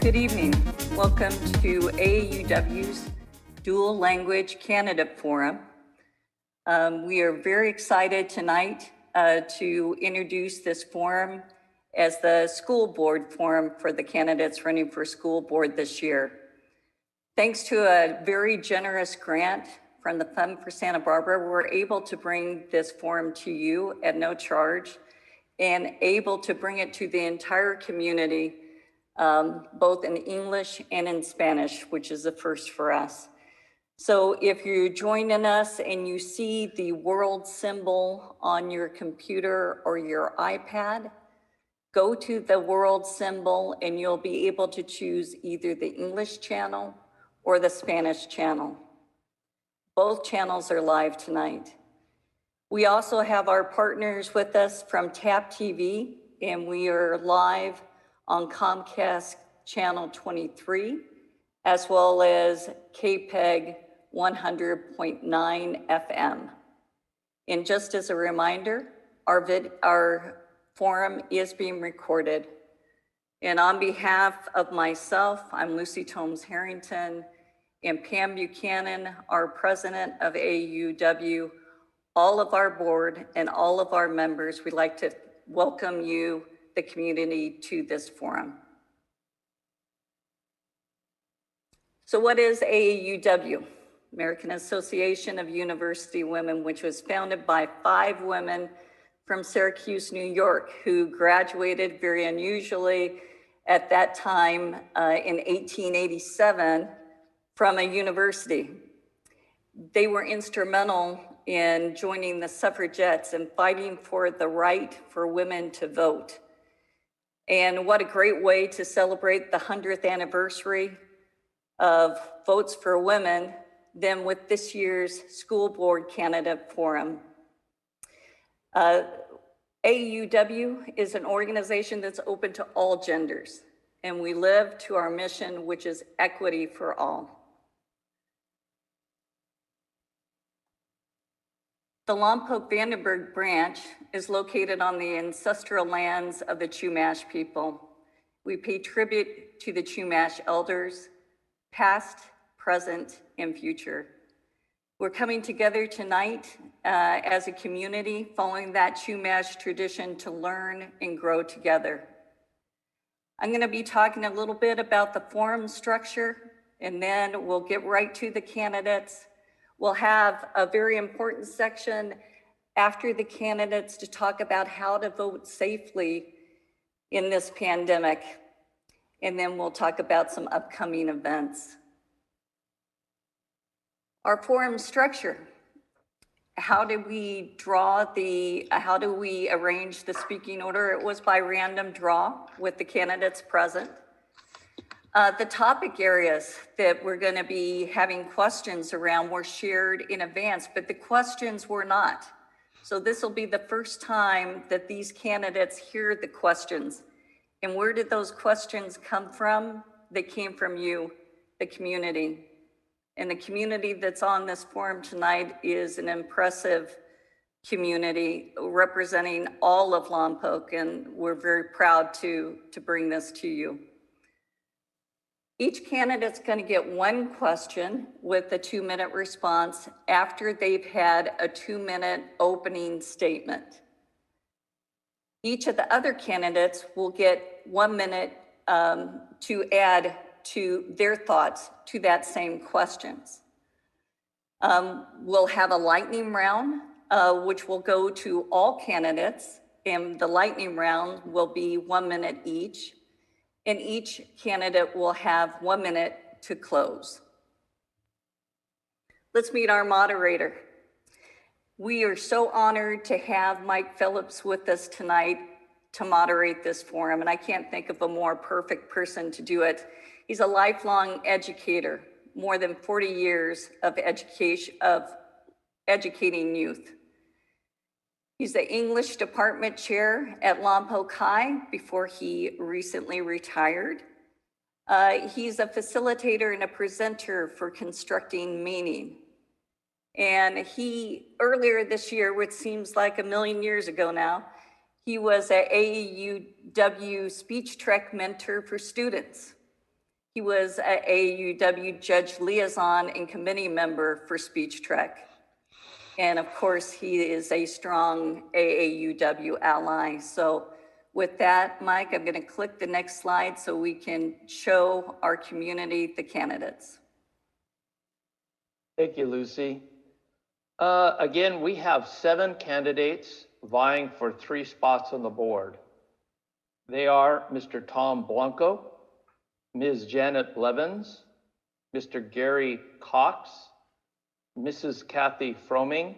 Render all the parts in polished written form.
Good evening. Welcome to AAUW's Dual Language Candidate Forum. We are very excited tonight to introduce this forum as the school board forum for the candidates running for school board this year. Thanks to a very generous grant from the Fund for Santa Barbara, we're able to bring this forum to you at no charge and able to bring it to the entire community, both in English and in Spanish, which is a first for us. So if you're joining us and you see the world symbol on your computer or your iPad, go to the world symbol and you'll be able to choose either the English channel or the Spanish channel. Both channels are live tonight. We also have our partners with us from TAP TV, and we are live on Comcast Channel 23, as well as KPEG 100.9 FM. And just as a reminder, our forum is being recorded. And on behalf of myself, I'm Lucy Tomes-Harrington, and Pam Buchanan, our president of AAUW, all of our board and all of our members, we'd like to welcome you, the community, to this forum. So what is AAUW? American Association of University Women, which was founded by 5 women from Syracuse, New York, who graduated very unusually at that time in 1887 from a university. They were instrumental in joining the suffragettes and fighting for the right for women to vote. And what a great way to celebrate the 100th anniversary of Votes for Women than with this year's School Board Candidate Forum. AAUW is an organization that's open to all genders, and we live to our mission, which is equity for all. The Lompoc-Vandenberg branch is located on the ancestral lands of the Chumash people. We pay tribute to the Chumash elders, past, present, and future. We're coming together tonight as a community following that Chumash tradition to learn and grow together. I'm going to be talking a little bit about the forum structure, and then we'll get right to the candidates. We'll have a very important section after the candidates to talk about how to vote safely in this pandemic. And then we'll talk about some upcoming events. Our forum structure. How do we arrange the speaking order? It was by random draw with the candidates present. The topic areas that we're going to be having questions around were shared in advance, but the questions were not. So this will be the first time that these candidates hear the questions. And where did those questions come from? They came from you, the community. And the community that's on this forum tonight is an impressive community representing all of Lompoc, and we're very proud to bring this to you. Each candidate's going to get 1 question with a 2-minute response after they've had a 2-minute opening statement. Each of the other candidates will get 1 minute to add to their thoughts to that same questions. We'll have a lightning round, which will go to all candidates, and the lightning round will be 1 minute each. And each candidate will have 1 minute to close. Let's meet our moderator. We are so honored to have Mike Phillips with us tonight to moderate this forum, and I can't think of a more perfect person to do it. He's a lifelong educator, more than 40 years of educating youth. He's the English department chair at Lompoc High before he recently retired. He's a facilitator and a presenter for Constructing Meaning. And he, earlier this year, which seems like a million years ago now, he was an AAUW speech track mentor for students. He was a AAUW Judge Liaison and Committee Member for Speech Trek. And of course, he is a strong AAUW ally. So with that, Mike, I'm going to click the next slide so we can show our community the candidates. Thank you, Lucy. Again, we have 7 candidates vying for 3 spots on the board. They are Mr. Tom Blanco, Ms. Janet Blevins, Mr. Gary Cox, Mrs. Kathy Froming,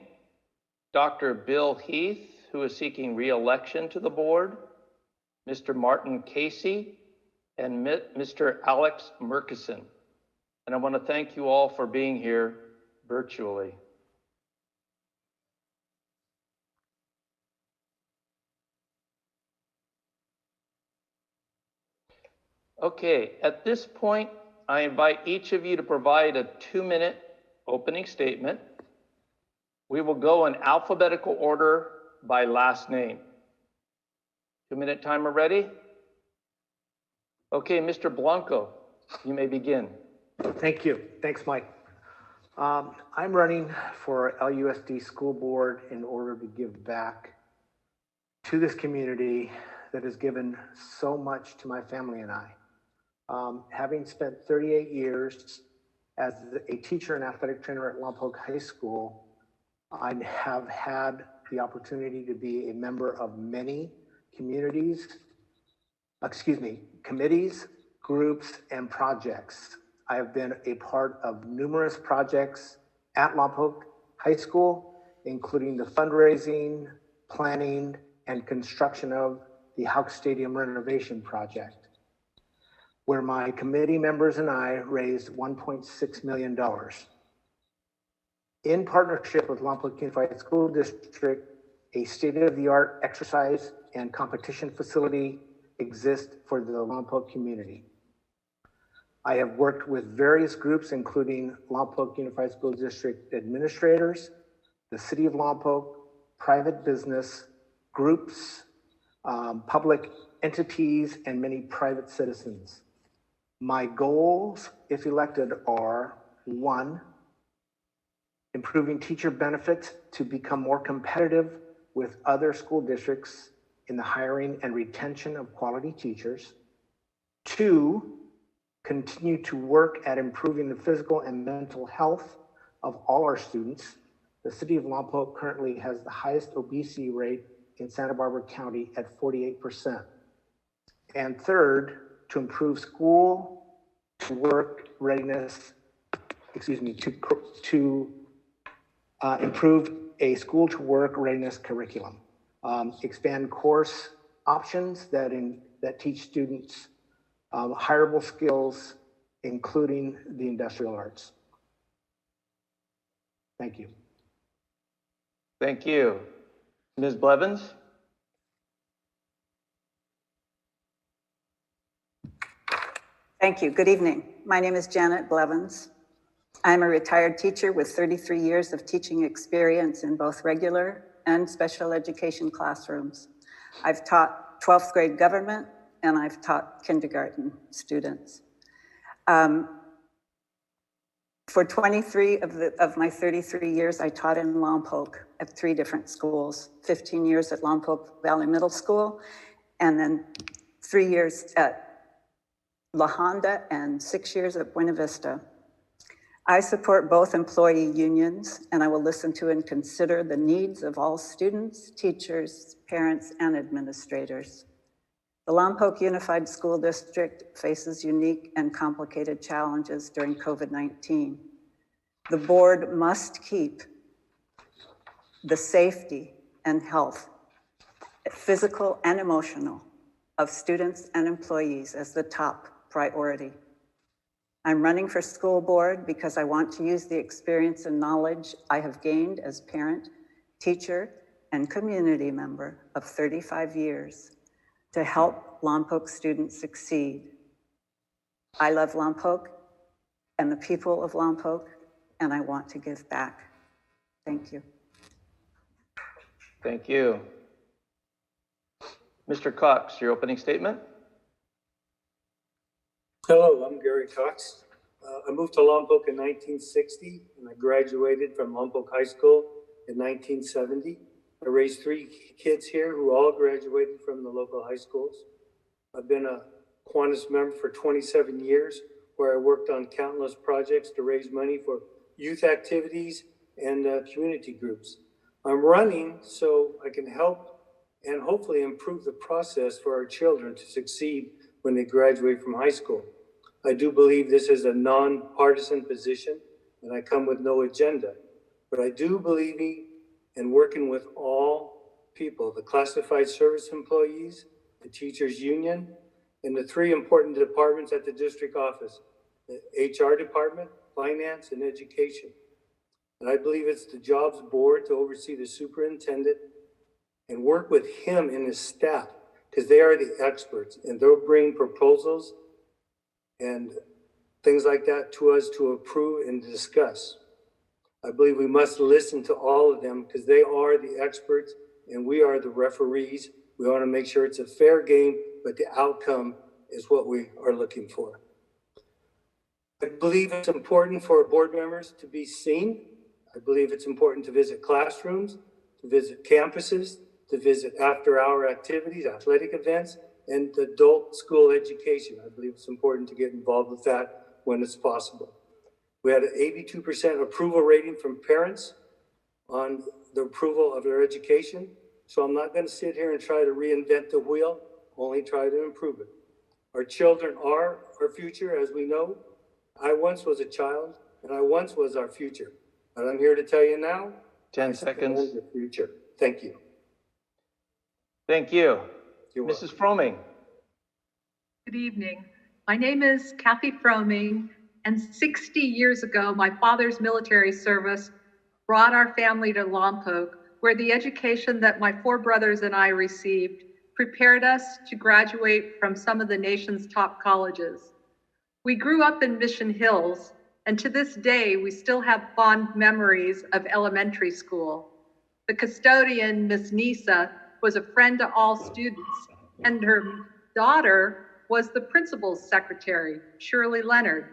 Dr. Bill Heath, who is seeking re-election to the board, Mr. Martin Casey, and Mr. Alex Murkison. And I want to thank you all for being here virtually. Okay, at this point, I invite each of you to provide a 2-minute opening statement. We will go in alphabetical order by last name. 2-minute timer ready? Okay, Mr. Blanco, you may begin. Thank you. Thanks, Mike. I'm running for LUSD School Board in order to give back to this community that has given so much to my family and I. Having spent 38 years as a teacher and athletic trainer at Lompoc High School, I have had the opportunity to be a member of many committees, groups, and projects. I have been a part of numerous projects at Lompoc High School, including the fundraising, planning, and construction of the Houck Stadium renovation project, where my committee members and I raised $1.6 million. In partnership with Lompoc Unified School District, a state-of-the-art exercise and competition facility exists for the Lompoc community. I have worked with various groups, including Lompoc Unified School District administrators, the City of Lompoc, private business, groups, public entities, and many private citizens. My goals, if elected, are 1, improving teacher benefits to become more competitive with other school districts in the hiring and retention of quality teachers. 2, continue to work at improving the physical and mental health of all our students. The City of Lompoc currently has the highest obesity rate in Santa Barbara County at 48%. And 3rd, to improve school to work readiness, improve a school to work readiness curriculum, expand course options that teach students hireable skills, including the industrial arts. Thank you. Thank you. Ms. Blevins? Thank you. Good evening. My name is Janet Blevins. I'm a retired teacher with 33 years of teaching experience in both regular and special education classrooms. I've taught 12th grade government, and I've taught kindergarten students. For 23 of my 33 years, I taught in Lompoc at 3 different schools, 15 years at Lompoc Valley Middle School, and then 3 years at La Honda and 6 years at Buena Vista. I support both employee unions, and I will listen to and consider the needs of all students, teachers, parents, and administrators. The Lompoc Unified School District faces unique and complicated challenges during COVID-19. The board must keep the safety and health, physical and emotional, of students and employees as the top priority. I'm running for school board because I want to use the experience and knowledge I have gained as parent, teacher, and community member of 35 years to help Lompoc students succeed. I love Lompoc and the people of Lompoc, and I want to give back. Thank you. Thank you. Mr. Cox, your opening statement? Hello, I'm Gary Cox. I moved to Lompoc in 1960 and I graduated from Lompoc High School in 1970. I raised 3 kids here who all graduated from the local high schools. I've been a Qantas member for 27 years, where I worked on countless projects to raise money for youth activities and community groups. I'm running so I can help and hopefully improve the process for our children to succeed when they graduate from high school. I do believe this is a nonpartisan position and I come with no agenda, but I do believe in working with all people, the classified service employees, the teachers union, and the 3 important departments at the district office, the HR department, finance, and education. And I believe it's the jobs board to oversee the superintendent and work with him and his staff, because they are the experts and they'll bring proposals and things like that to us to approve and discuss. I believe we must listen to all of them because they are the experts and we are the referees. We want to make sure it's a fair game, but the outcome is what we are looking for. I believe it's important for board members to be seen. I believe it's important to visit classrooms, to visit campuses, to visit after-hour activities, athletic events, and adult school education. I believe it's important to get involved with that when it's possible. We had an 82% approval rating from parents on the approval of their education. So I'm not going to sit here and try to reinvent the wheel, only try to improve it. Our children are our future, as we know. I once was a child, and I once was our future. And I'm here to tell you now, 10 seconds. the future. Thank you. Thank you. You're Mrs. Froming. Good evening. My name is Kathy Froming, and 60 years ago, my father's military service brought our family to Lompoc, where the education that my 4 brothers and I received prepared us to graduate from some of the nation's top colleges. We grew up in Mission Hills, and to this day, we still have fond memories of elementary school. The custodian, Miss Nisa, was a friend to all students, and her daughter was the principal's secretary, Shirley Leonard.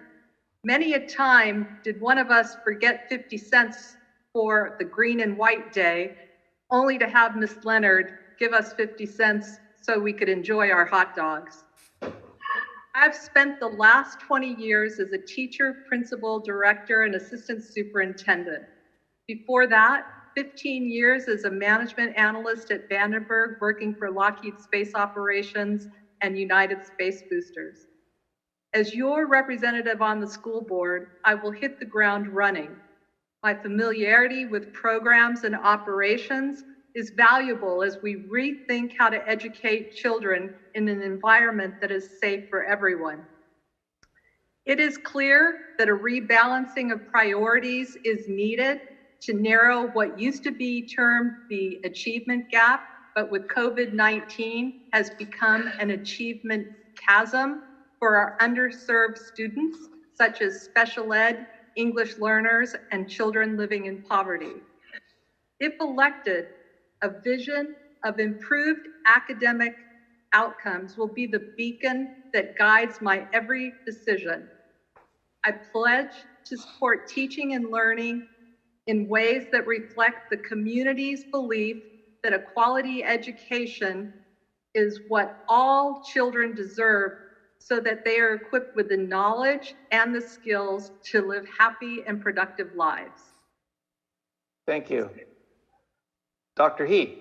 Many a time did one of us forget 50 cents for the green and white day, only to have Miss Leonard give us 50 cents so we could enjoy our hot dogs. I've spent the last 20 years as a teacher, principal, director, and assistant superintendent. Before that, 15 years as a management analyst at Vandenberg, working for Lockheed Space Operations and United Space Boosters. As your representative on the school board, I will hit the ground running. My familiarity with programs and operations is valuable as we rethink how to educate children in an environment that is safe for everyone. It is clear that a rebalancing of priorities is needed to narrow what used to be termed the achievement gap, but with COVID-19 has become an achievement chasm for our underserved students, such as special ed, English learners, and children living in poverty. If elected, a vision of improved academic outcomes will be the beacon that guides my every decision. I pledge to support teaching and learning in ways that reflect the community's belief that a quality education is what all children deserve, so that they are equipped with the knowledge and the skills to live happy and productive lives. Thank you. Dr. Heath.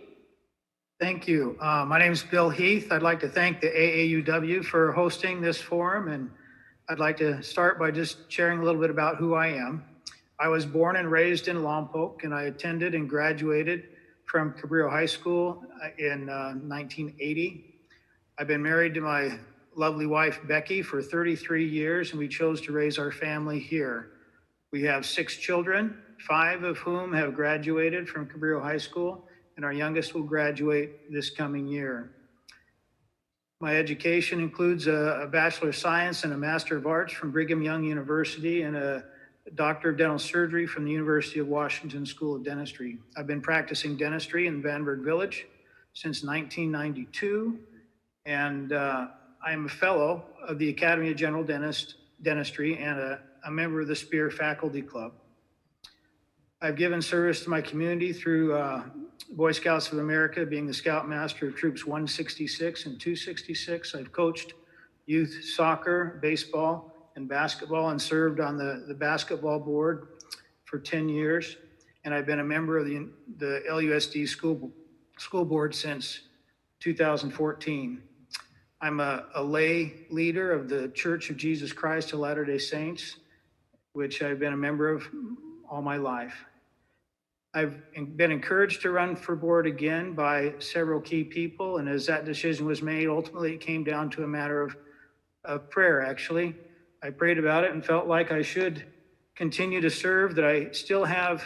Thank you. My name is Bill Heath. I'd like to thank the AAUW for hosting this forum, and I'd like to start by just sharing a little bit about who I am. I was born and raised in Lompoc, and I attended and graduated from Cabrillo High School in 1980. I've been married to my lovely wife, Becky, for 33 years, and we chose to raise our family here. We have 6 children, 5 of whom have graduated from Cabrillo High School, and our youngest will graduate this coming year. My education includes a Bachelor of Science and a Master of Arts from Brigham Young University and a Doctor of Dental Surgery from the University of Washington School of Dentistry. I've been practicing dentistry in Vandenberg Village since 1992, and I am a fellow of the Academy of General Dentistry and a member of the Spear Faculty Club. I've given service to my community through Boy Scouts of America, being the Scoutmaster of Troops 166 and 266. I've coached youth soccer, baseball, and basketball, and served on the basketball board for 10 years. And I've been a member of the LUSD school board since 2014. I'm a lay leader of the Church of Jesus Christ of Latter-day Saints, which I've been a member of all my life. I've been encouraged to run for board again by several key people, and as that decision was made, ultimately it came down to a matter of prayer, actually. I prayed about it and felt like I should continue to serve, that I still have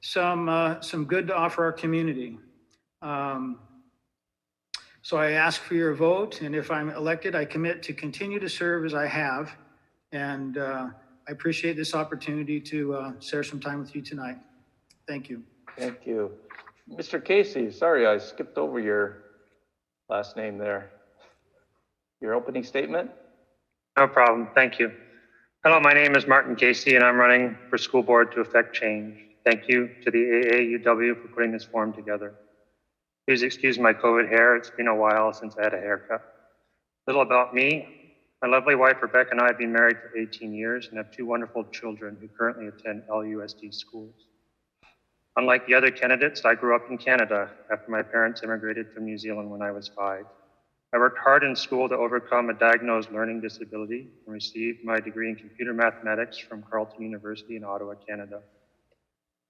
some good to offer our community. So I ask for your vote, and if I'm elected, I commit to continue to serve as I have, and I appreciate this opportunity to share some time with you tonight. Thank you. Thank you. Mr. Casey, sorry, I skipped over your last name there. Your opening statement? No problem. Thank you. Hello, my name is Martin Casey, and I'm running for school board to effect change. Thank you to the AAUW for putting this forum together. Please excuse my COVID hair. It's been a while since I had a haircut. A little about me. My lovely wife, Rebecca, and I have been married for 18 years and have two wonderful children who currently attend LUSD schools. Unlike the other candidates, I grew up in Canada after my parents immigrated from New Zealand when I was 5. I worked hard in school to overcome a diagnosed learning disability and received my degree in computer mathematics from Carleton University in Ottawa, Canada.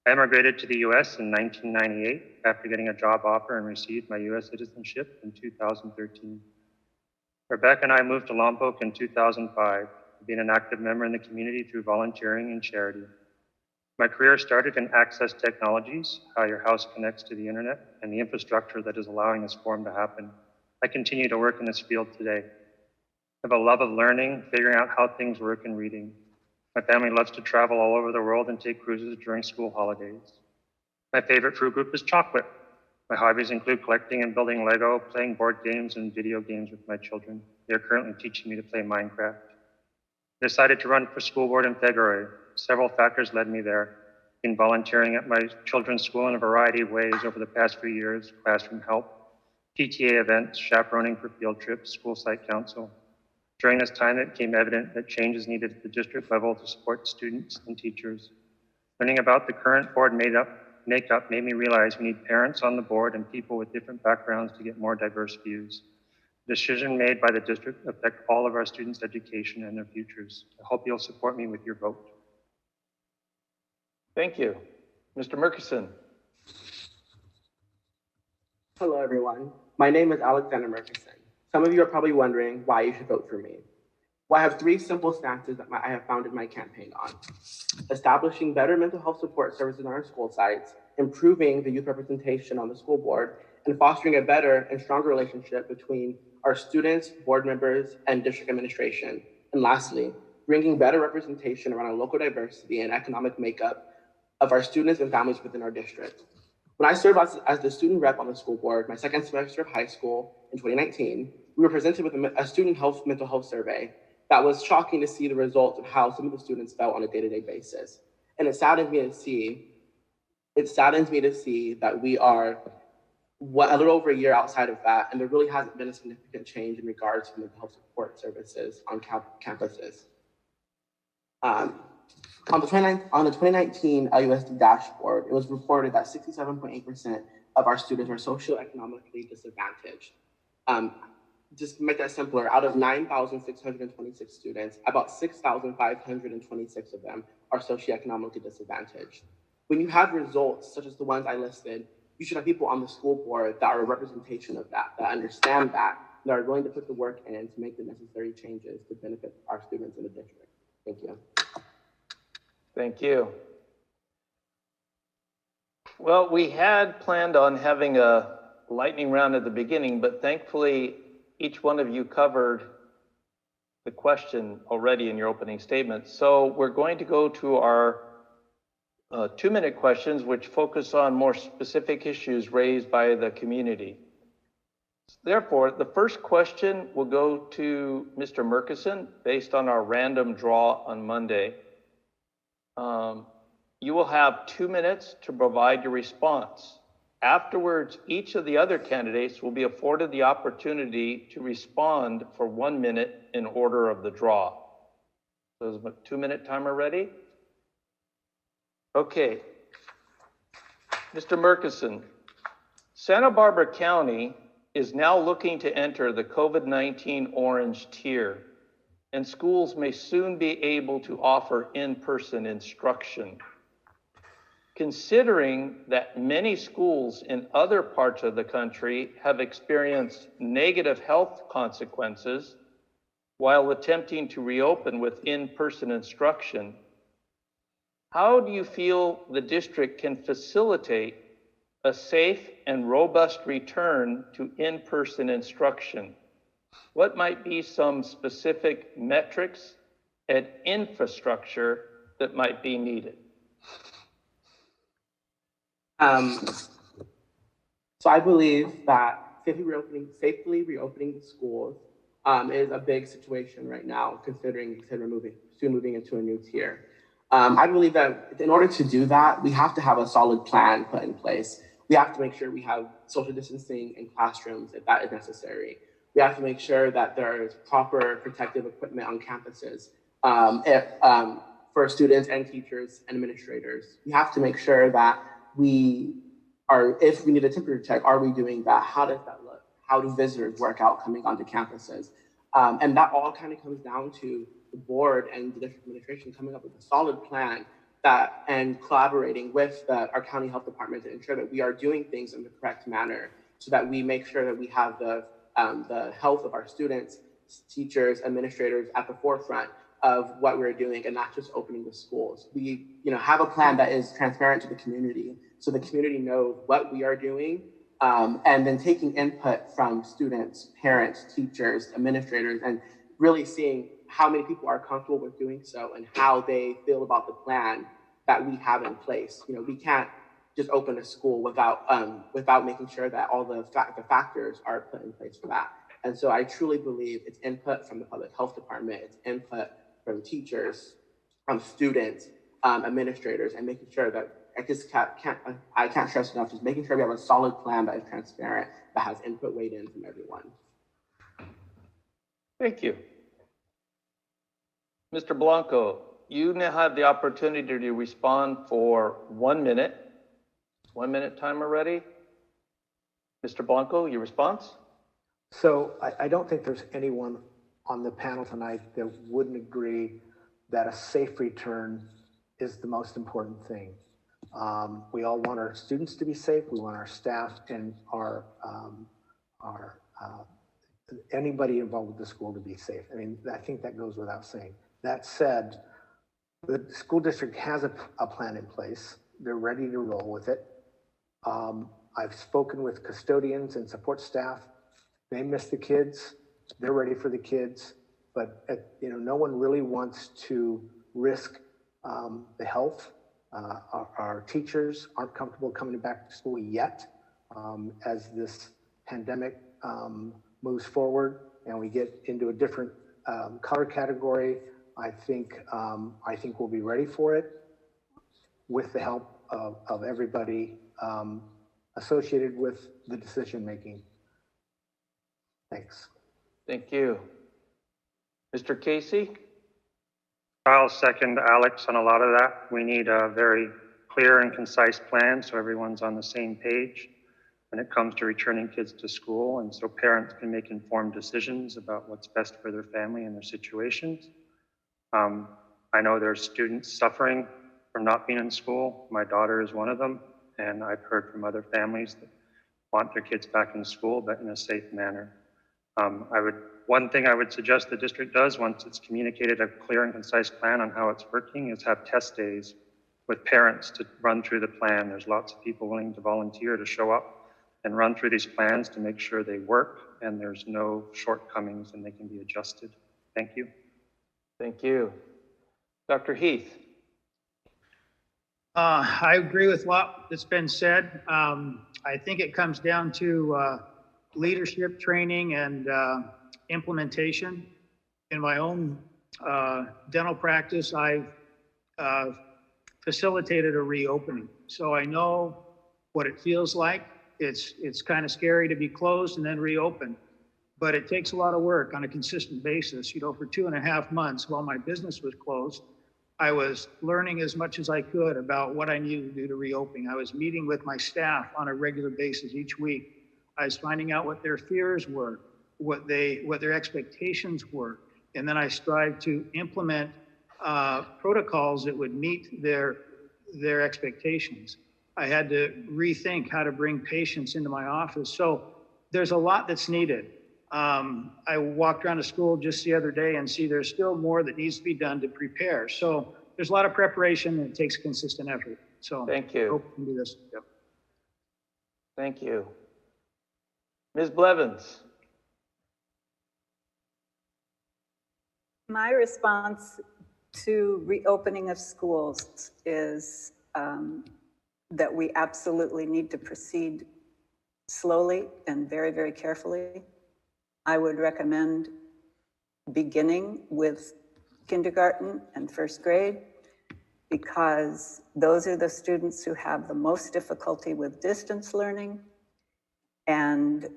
I immigrated to the US in 1998 after getting a job offer and received my US citizenship in 2013. Rebecca and I moved to Lompoc in 2005, being an active member in the community through volunteering and charity. My career started in access technologies, how your house connects to the internet, and the infrastructure that is allowing this forum to happen. I continue to work in this field today. I have a love of learning, figuring out how things work, and reading. My family loves to travel all over the world and take cruises during school holidays. My favorite fruit group is chocolate. My hobbies include collecting and building Lego, playing board games and video games with my children. They are currently teaching me to play Minecraft. I decided to run for school board in February. Several factors led me there. Been volunteering at my children's school in a variety of ways over the past few years: classroom help, PTA events, chaperoning for field trips, school site council. During this time, it became evident that change is needed at the district level to support students and teachers. Learning about the current board makeup made me realize we need parents on the board and people with different backgrounds to get more diverse views. The decision made by the district affects all of our students' education and their futures. I hope you'll support me with your vote. Thank you. Mr. Murkison. Hello, everyone. My name is Alexander Murkison. Some of you are probably wondering why you should vote for me. Well, I have 3 simple stances that I have founded my campaign on: establishing better mental health support services on our school sites, improving the youth representation on the school board, and fostering a better and stronger relationship between our students, board members, and district administration. And lastly, bringing better representation around our local diversity and economic makeup of our students and families within our district. When I served as the student rep on the school board, my second semester of high school in 2019, we were presented with a student mental health survey that was shocking to see the results of how some of the students felt on a day-to-day basis. And it saddens me to see that we are a little over a year outside of that, and there really hasn't been a significant change in regards to mental health support services on campuses. On the 2019 LUSD dashboard, it was reported that 67.8% of our students are socioeconomically disadvantaged. Just to make that simpler, out of 9,626 students, about 6,526 of them are socioeconomically disadvantaged. When you have results such as the ones I listed, you should have people on the school board that are a representation of that understand that are willing to put the work in to make the necessary changes to benefit our students in the district. Thank you. Thank you. Well, we had planned on having a lightning round at the beginning, but thankfully each one of you covered the question already in your opening statement. So we're going to go to our 2-minute questions, which focus on more specific issues raised by the community. Therefore, the first question will go to Mr. Murkison based on our random draw on Monday. You will have 2 minutes to provide your response. Afterwards, each of the other candidates will be afforded the opportunity to respond for 1 minute in order of the draw. So is the 2-minute timer ready? Okay. Mr. Murkison, Santa Barbara County is now looking to enter the COVID-19 orange tier, and schools may soon be able to offer in-person instruction. Considering that many schools in other parts of the country have experienced negative health consequences while attempting to reopen with in-person instruction, how do you feel the district can facilitate a safe and robust return to in-person instruction? What might be some specific metrics and infrastructure that might be needed? So I believe that safely reopening the schools is a big situation right now, considering soon moving into a new tier. I believe that in order to do that, we have to have a solid plan put in place. We have to make sure we have social distancing in classrooms if that is necessary. We have to make sure that there is proper protective equipment on campuses for students and teachers and administrators. We have to make sure that if we need a temperature check, are we doing that? How does that look? How do visitors work out coming onto campuses? And that all kind of comes down to the board and the district administration coming up with a solid plan and collaborating with our county health department to ensure that we are doing things in the correct manner so that we make sure that we have the health of our students, teachers, administrators at the forefront of what we're doing and not just opening the schools. We have a plan that is transparent to the community so the community knows what we are doing, and then taking input from students, parents, teachers, administrators, and really seeing how many people are comfortable with doing so and how they feel about the plan that we have in place. We can't just open a school without making sure that all the factors are put in place for that. And so I truly believe it's input from the public health department, it's input from teachers, from students, administrators, and making sure that I can't stress enough, just making sure we have a solid plan that is transparent, that has input weighed in from everyone. Thank you. Mr. Blanco, you now have the opportunity to respond for 1 minute. 1 minute timer ready. Mr. Blanco, your response? So I don't think there's anyone on the panel tonight that wouldn't agree that a safe return is the most important thing. We all want our students to be safe. We want our staff and anybody involved with the school to be safe. I mean, I think that goes without saying. That said, the school district has a plan in place. They're ready to roll with it. I've spoken with custodians and support staff. They miss the kids. They're ready for the kids. But no one really wants to risk the health. Our teachers aren't comfortable coming back to school yet as this pandemic moves forward and we get into a different color category. I think we'll be ready for it with the help of everybody associated with the decision making. Thanks. Thank you. Mr. Casey? I'll second Alex on a lot of that. We need a very clear and concise plan so everyone's on the same page when it comes to returning kids to school, and so parents can make informed decisions about what's best for their family and their situations. I know there's students suffering from not being in school. My daughter is one of them, and I've heard from other families that want their kids back in school, but in a safe manner. One thing I would suggest the district does once it's communicated a clear and concise plan on how it's working is have test days with parents to run through the plan. There's lots of people willing to volunteer to show up and run through these plans to make sure they work and there's no shortcomings and they can be adjusted. Thank you. Thank you. Dr. Heath? I agree with what that's been said. I think it comes down to leadership training and implementation. In my own dental practice, I've facilitated a reopening. So I know what it feels like. It's kind of scary to be closed and then reopen, but it takes a lot of work on a consistent basis. You know, for 2.5 months while my business was closed, I was learning as much as I could about what I needed to do to reopen. I was meeting with my staff on a regular basis each week. I was finding out what their fears were, what their expectations were, and then I strived to implement protocols that would meet their expectations. I had to rethink how to bring patients into my office. So there's a lot that's needed. I walked around a school just the other day and see there's still more that needs to be done to prepare. So there's a lot of preparation and it takes consistent effort. So Thank you. I hope we can do this. Yep. Thank you. Ms. Blevins. My response to reopening of schools is that we absolutely need to proceed slowly and very, very carefully. I would recommend beginning with kindergarten and first grade, because those are the students who have the most difficulty with distance learning. And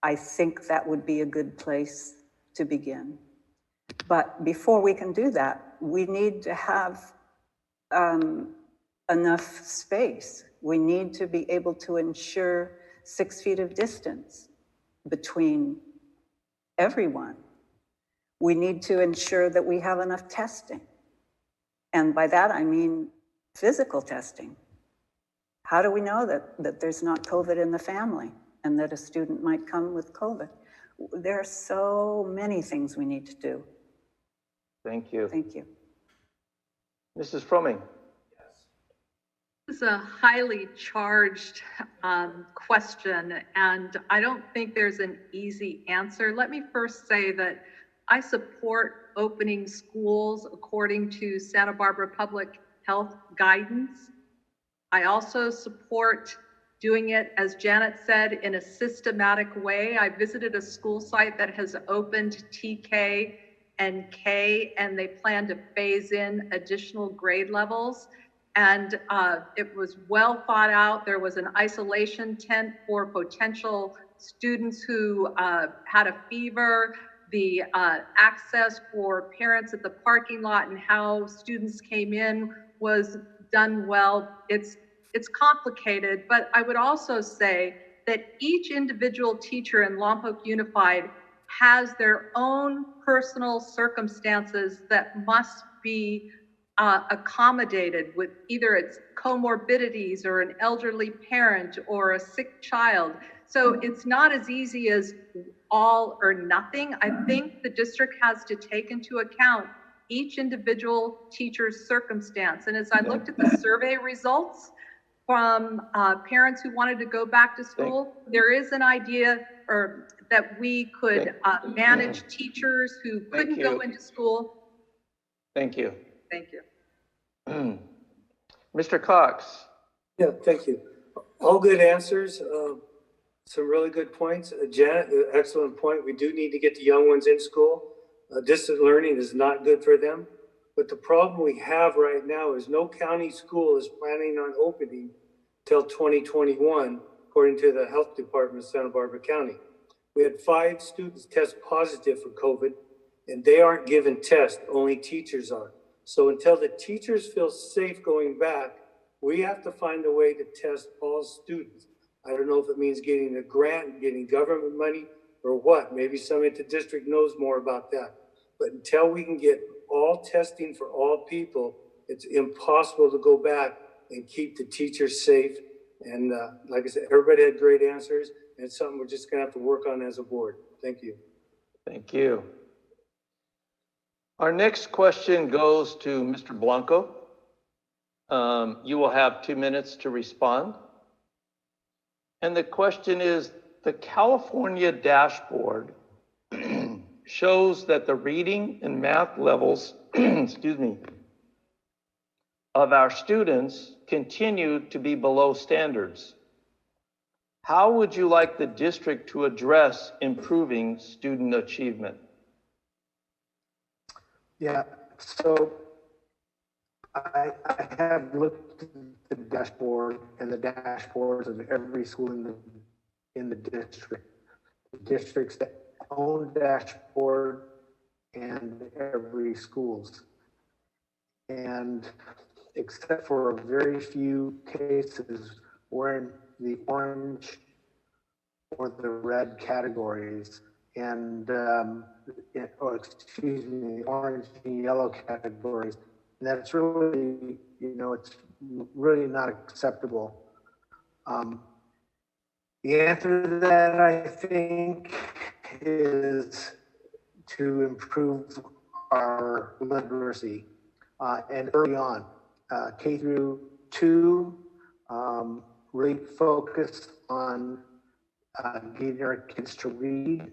I think that would be a good place to begin. But before we can do that, we need to have enough space. We need to be able to ensure 6 feet of distance between everyone. We need to ensure that we have enough testing. And by that, I mean physical testing. How do we know that there's not COVID in the family and that a student might come with COVID? There are so many things we need to do. Thank you. Thank you. Mrs. Fromming. This is a highly charged question, and I don't think there's an easy answer. Let me first say that I support opening schools according to Santa Barbara Public Health guidance. I also support doing it, as Janet said, in a systematic way. I visited a school site that has opened TK and K, and they plan to phase in additional grade levels. And it was well thought out. There was an isolation tent for potential students who had a fever, the access for parents at the parking lot and how students came in was done well. It's complicated, but I would also say that each individual teacher in Lompoc Unified has their own personal circumstances that must be accommodated, with either it's comorbidities or an elderly parent or a sick child. So it's not as easy as all or nothing. I think the district has to take into account each individual teacher's circumstance. And as I looked at the survey results from parents who wanted to go back to school, there is an idea that we could manage teachers who couldn't go into school. Thank you. Thank you. Mr. Cox. Yeah, thank you. All good answers. Some really good points. Janet, excellent point. We do need to get the young ones in school. Distant learning is not good for them. But the problem we have right now is no county school is planning on opening till 2021, according to the health department of Santa Barbara County. We had 5 students test positive for COVID, and they aren't given tests, only teachers are. So until the teachers feel safe going back, we have to find a way to test all students. I don't know if it means getting a grant, getting government money, or what. Maybe somebody at the district knows more about that. But until we can get all testing for all people, it's impossible to go back and keep the teachers safe. And like I said, everybody had great answers, and it's something we're just gonna have to work on as a board. Thank you. Thank you. Our next question goes to Mr. Blanco. You will have 2 minutes to respond. And the question is, the California dashboard shows that the reading and math levels, excuse me, of our students continue to be below standards. How would you like the district to address improving student achievement? Yeah, so I have looked at the dashboard and the dashboards of every school in the district. The districts that own dashboard and every schools. And except for a very few cases, we're in the orange or the red categories, and excuse me, the orange and yellow categories. And that's really, it's really not acceptable. The answer to that, I think, is to improve our literacy. And early on, K through 2, really focus on getting our kids to read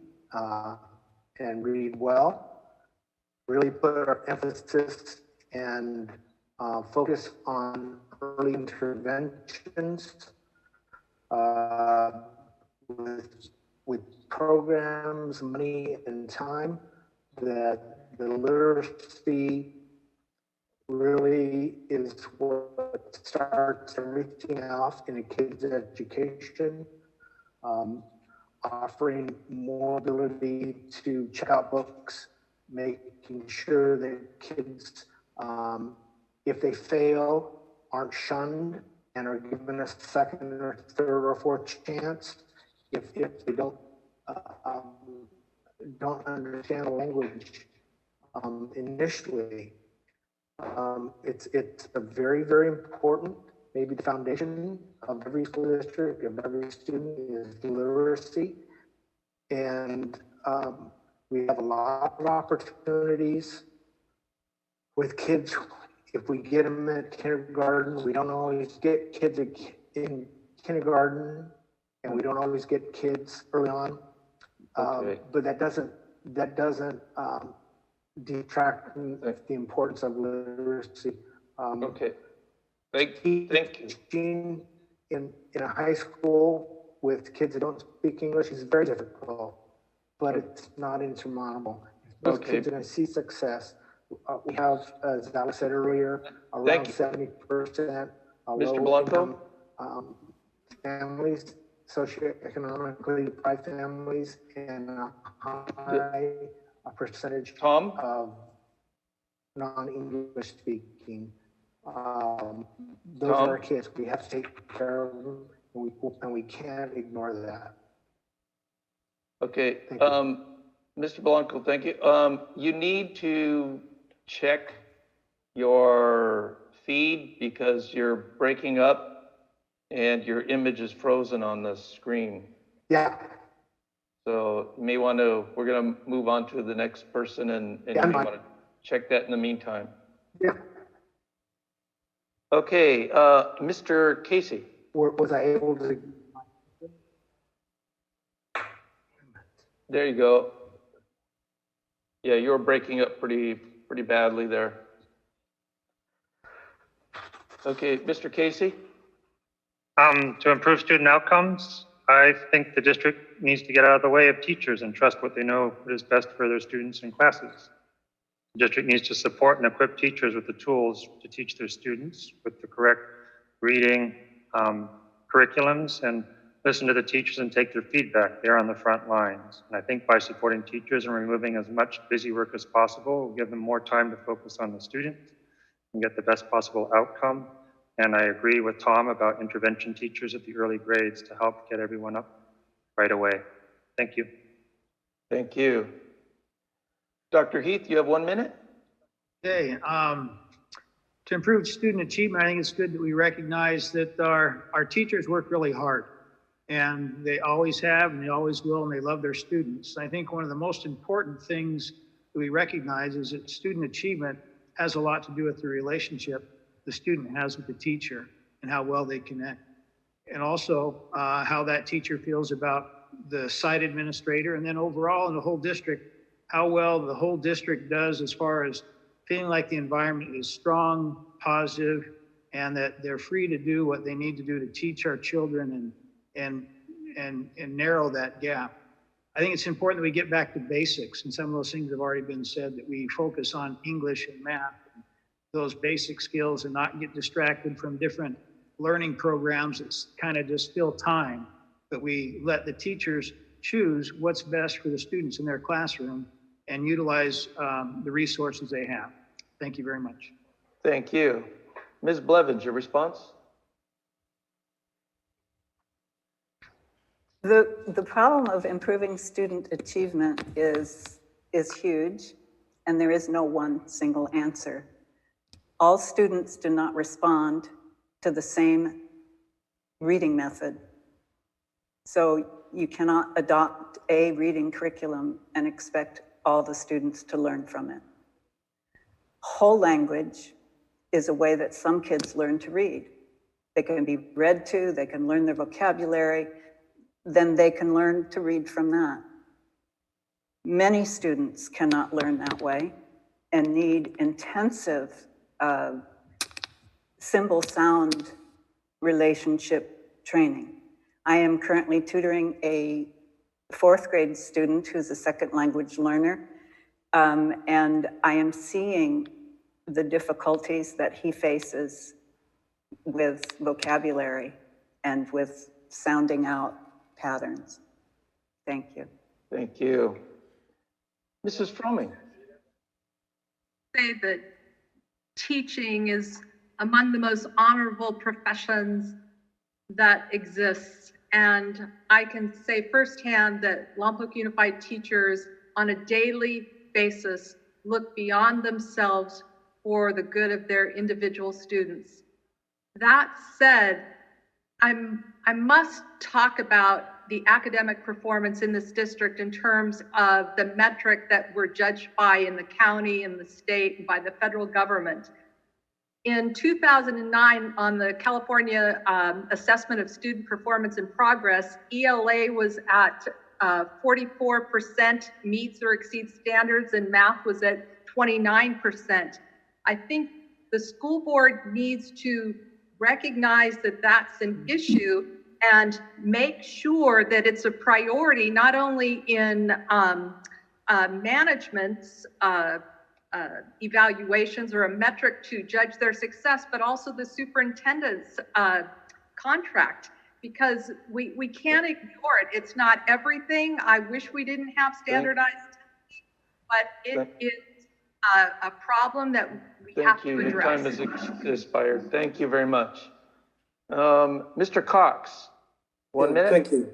and read well. Really put our emphasis and focus on early interventions with programs, money, and time that the literacy really is what starts everything off in a kid's education. Offering more ability to check out books, making sure that kids, if they fail, aren't shunned and are given a second or third or fourth chance. If they don't understand the language initially, it's a very, very important, maybe the foundation of every school district, of every student is literacy. And we have a lot of opportunities with kids. If we get them at kindergarten, we don't always get kids in kindergarten, and we don't always get kids early on. Okay. But that doesn't detract from the importance of literacy. Okay. Thank you. Teaching in a high school with kids that don't speak English is very difficult, but it's not insurmountable. Those kids are going to see success. We have, as Alex said earlier, around 70% Mr. Blanco? Families, socioeconomically deprived families, and a high percentage Tom? of non-English speaking. Those Tom? are our kids. We have to take care of them, and we can't ignore that. Okay, Thank you. Mr. Blanco, thank you. You need to check your feed because you're breaking up and your image is frozen on the screen. Yeah. So you may want to, we're going to move on to the next person and you may want to check that in the meantime. Yeah. Okay, Mr. Casey. Was I able to? There you go. Yeah, you were breaking up pretty badly there. Okay, Mr. Casey. To improve student outcomes, I think the district needs to get out of the way of teachers and trust what they know is best for their students and classes. The district needs to support and equip teachers with the tools to teach their students with the correct reading curriculums, and listen to the teachers and take their feedback. They're on the front lines. And I think by supporting teachers and removing as much busy work as possible, we'll give them more time to focus on the students and get the best possible outcome. And I agree with Tom about intervention teachers at the early grades to help get everyone up right away. Thank you. Thank you. Dr. Heath, you have 1 minute. Okay, to improve student achievement, I think it's good that we recognize that our teachers work really hard, and they always have, and they always will, and they love their students. I think one of the most important things that we recognize is that student achievement has a lot to do with the relationship the student has with the teacher and how well they connect. And also how that teacher feels about the site administrator, and then overall in the whole district, how well the whole district does as far as feeling like the environment is strong, positive, and that they're free to do what they need to do to teach our children and and narrow that gap. I think it's important that we get back to basics, and some of those things have already been said, that we focus on English and math, those basic skills, and not get distracted from different learning programs that kind of just fill time, but we let the teachers choose what's best for the students in their classroom and utilize the resources they have. Thank you very much. Thank you. Ms. Blevins, your response? The problem of improving student achievement is huge, and there is no one single answer. All students do not respond to the same reading method. So you cannot adopt a reading curriculum and expect all the students to learn from it. Whole language is a way that some kids learn to read. They can be read to, they can learn their vocabulary, then they can learn to read from that. Many students cannot learn that way and need intensive symbol sound relationship training. I am currently tutoring a 4th grade student who's a second language learner, and I am seeing the difficulties that he faces with vocabulary and with sounding out patterns. Thank you. Thank you. Mrs. Fromming. Say that teaching is among the most honorable professions that exists. And I can say firsthand that Lompoc Unified teachers on a daily basis look beyond themselves for the good of their individual students. That said, I must talk about the academic performance in this district in terms of the metric that we're judged by in the county, in the state, and by the federal government. In 2009, on the California Assessment of Student Performance and Progress, ELA was at 44% meets or exceeds standards, and math was at 29%. I think the school board needs to recognize that that's an issue and make sure that it's a priority, not only in management's evaluations or a metric to judge their success, but also the superintendent's contract, because we can't ignore it. It's not everything. I wish we didn't have standardized, but it is a problem that we have to address. Your time has expired. Thank you very much. Mr. Cox, 1 minute. Thank you.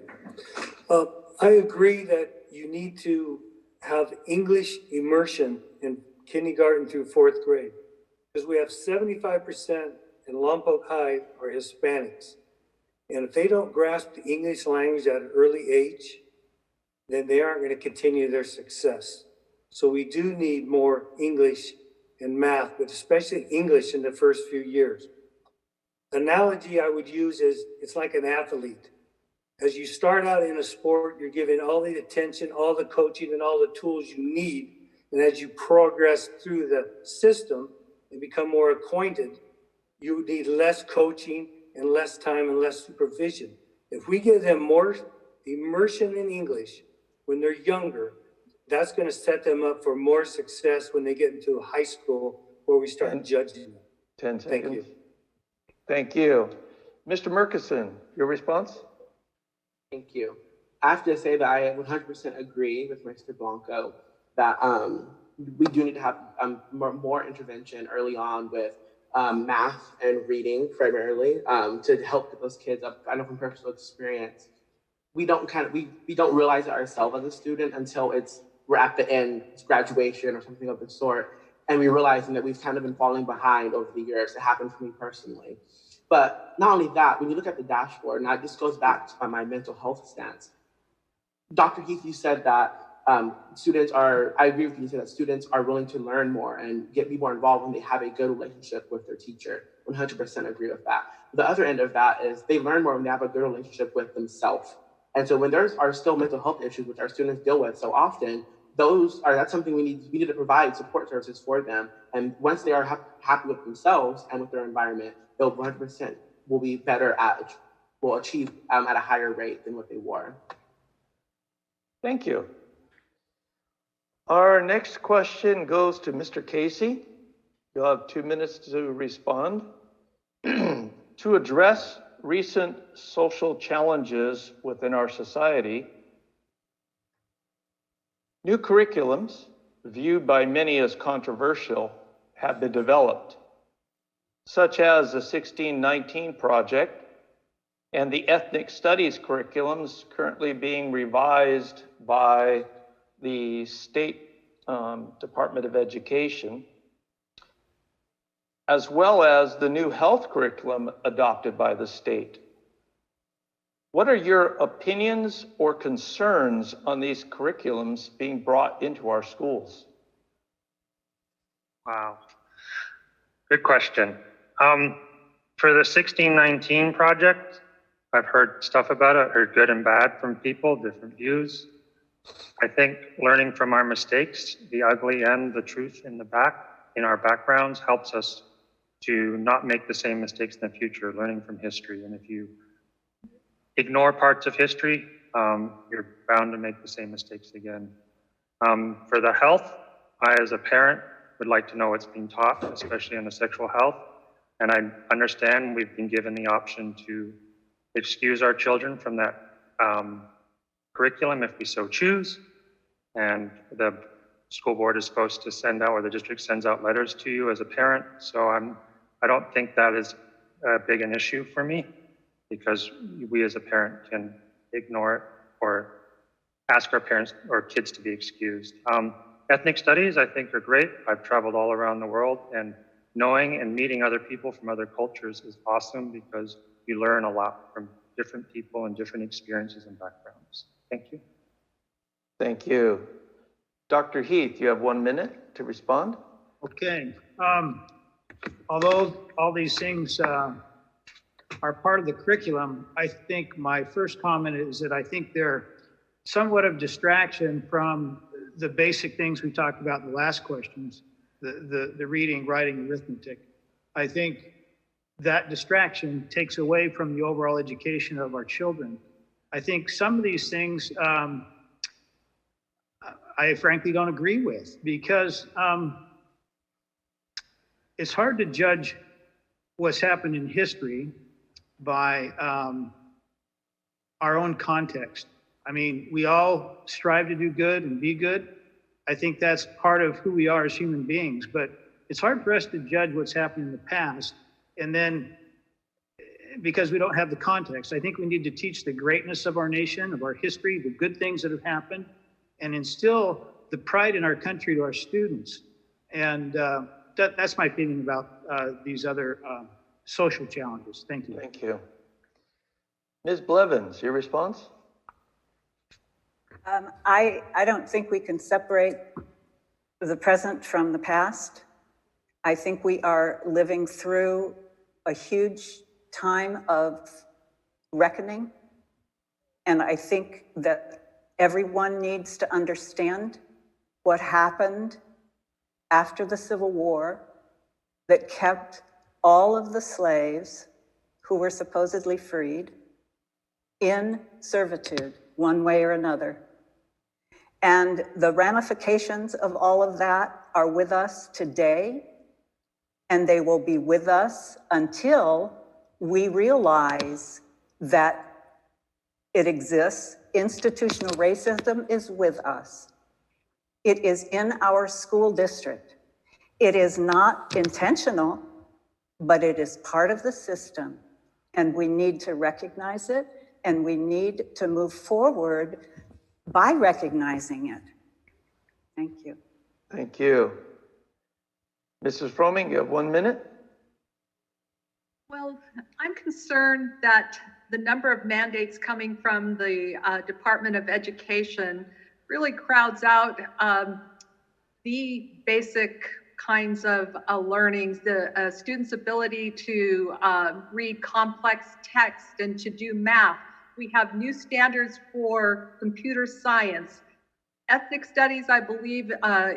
I agree that you need to have English immersion in kindergarten through 4th grade, because we have 75% in Lompoc High are Hispanics. And if they don't grasp the English language at an early age, then they aren't going to continue their success. So we do need more English and math, but especially English in the first few years. Analogy I would use is it's like an athlete. As you start out in a sport, you're given all the attention, all the coaching, and all the tools you need. And as you progress through the system and become more acquainted, you need less coaching and less time and less supervision. If we give them more immersion in English when they're younger, that's going to set them up for more success when they get into high school, where we start judging them. 10 seconds. Thank you. Thank you. Mr. Murkison, your response? Thank you. I have to say that I 100% agree with Mr. Blanco that we do need to have more intervention early on with math and reading primarily to help get those kids up. I know from personal experience, we don't realize it ourselves as a student until we're at the end, it's graduation or something of the sort, and we're realizing that we've kind of been falling behind over the years. It happened for me personally. But not only that, when you look at the dashboard, and this goes back to my mental health stance, Dr. Heath, you said that I agree with you, you said that students are willing to learn more and be more involved when they have a good relationship with their teacher. 100% agree with that. The other end of that is they learn more when they have a good relationship with themselves. And so when there are still mental health issues, which our students deal with so often, that's something we need to provide support services for them. And once they are happy with themselves and with their environment, they'll 100% will be better at will achieve at a higher rate than what they were. Thank you. Our next question goes to Mr. Casey. You'll have 2 minutes to respond. To address recent social challenges within our society, new curriculums, viewed by many as controversial, have been developed, such as the 1619 project and the ethnic studies curriculums currently being revised by the State Department of Education, as well as the new health curriculum adopted by the state. What are your opinions or concerns on these curriculums being brought into our schools? Wow. Good question. For the 1619 project, I've heard stuff about it, heard good and bad from people, different views. I think learning from our mistakes, the ugly and the truth in our backgrounds, helps us to not make the same mistakes in the future, learning from history. And if you ignore parts of history, you're bound to make the same mistakes again. For the health, I, as a parent, would like to know what's being taught, especially on the sexual health. And I understand we've been given the option to excuse our children from that curriculum if we so choose. And the school board is supposed to send out, or the district sends out letters to you as a parent. So I don't think that is big an issue for me, because we as a parent can ignore it or ask our parents or kids to be excused. Ethnic studies, I think, are great. I've traveled all around the world, and knowing and meeting other people from other cultures is awesome, because you learn a lot from different people and different experiences and backgrounds. Thank you. Thank you. Dr. Heath, you have 1 minute to respond. Okay. Although all these things are part of the curriculum, I think my first comment is that I think they're somewhat of distraction from the basic things we talked about in the last questions, the reading, writing, arithmetic. I think that distraction takes away from the overall education of our children. I think some of these things I frankly don't agree with, because it's hard to judge what's happened in history by our own context. I mean, we all strive to do good and be good. I think that's part of who we are as human beings, but it's hard for us to judge what's happened in the past, and then because we don't have the context. I think we need to teach the greatness of our nation, of our history, the good things that have happened, and instill the pride in our country to our students. And that's my feeling about these other social challenges. Thank you. Thank you. Ms. Blevins, your response? I don't think we can separate the present from the past. I think we are living through a huge time of reckoning. And I think that everyone needs to understand what happened after the Civil War that kept all of the slaves who were supposedly freed in servitude, one way or another. And the ramifications of all of that are with us today, and they will be with us until we realize that it exists. Institutional racism is with us. It is in our school district. It is not intentional, but it is part of the system, and we need to recognize it, and we need to move forward by recognizing it. Thank you. Thank you. Mrs. Froming, you have 1 minute. Well, I'm concerned that the number of mandates coming from the Department of Education really crowds out the basic kinds of learnings, the students' ability to read complex text and to do math. We have new standards for computer science. Ethnic Studies, I believe,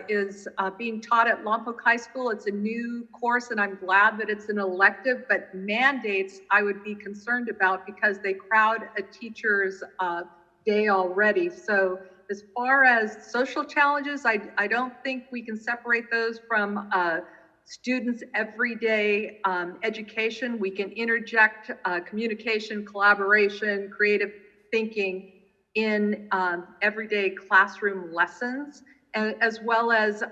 is being taught at Lompoc High School. It's a new course, and I'm glad that it's an elective, but mandates I would be concerned about because they crowd a teacher's day already. So as far as social challenges, I don't think we can separate those from students' everyday education. We can interject communication, collaboration, creative thinking in everyday classroom lessons, as well as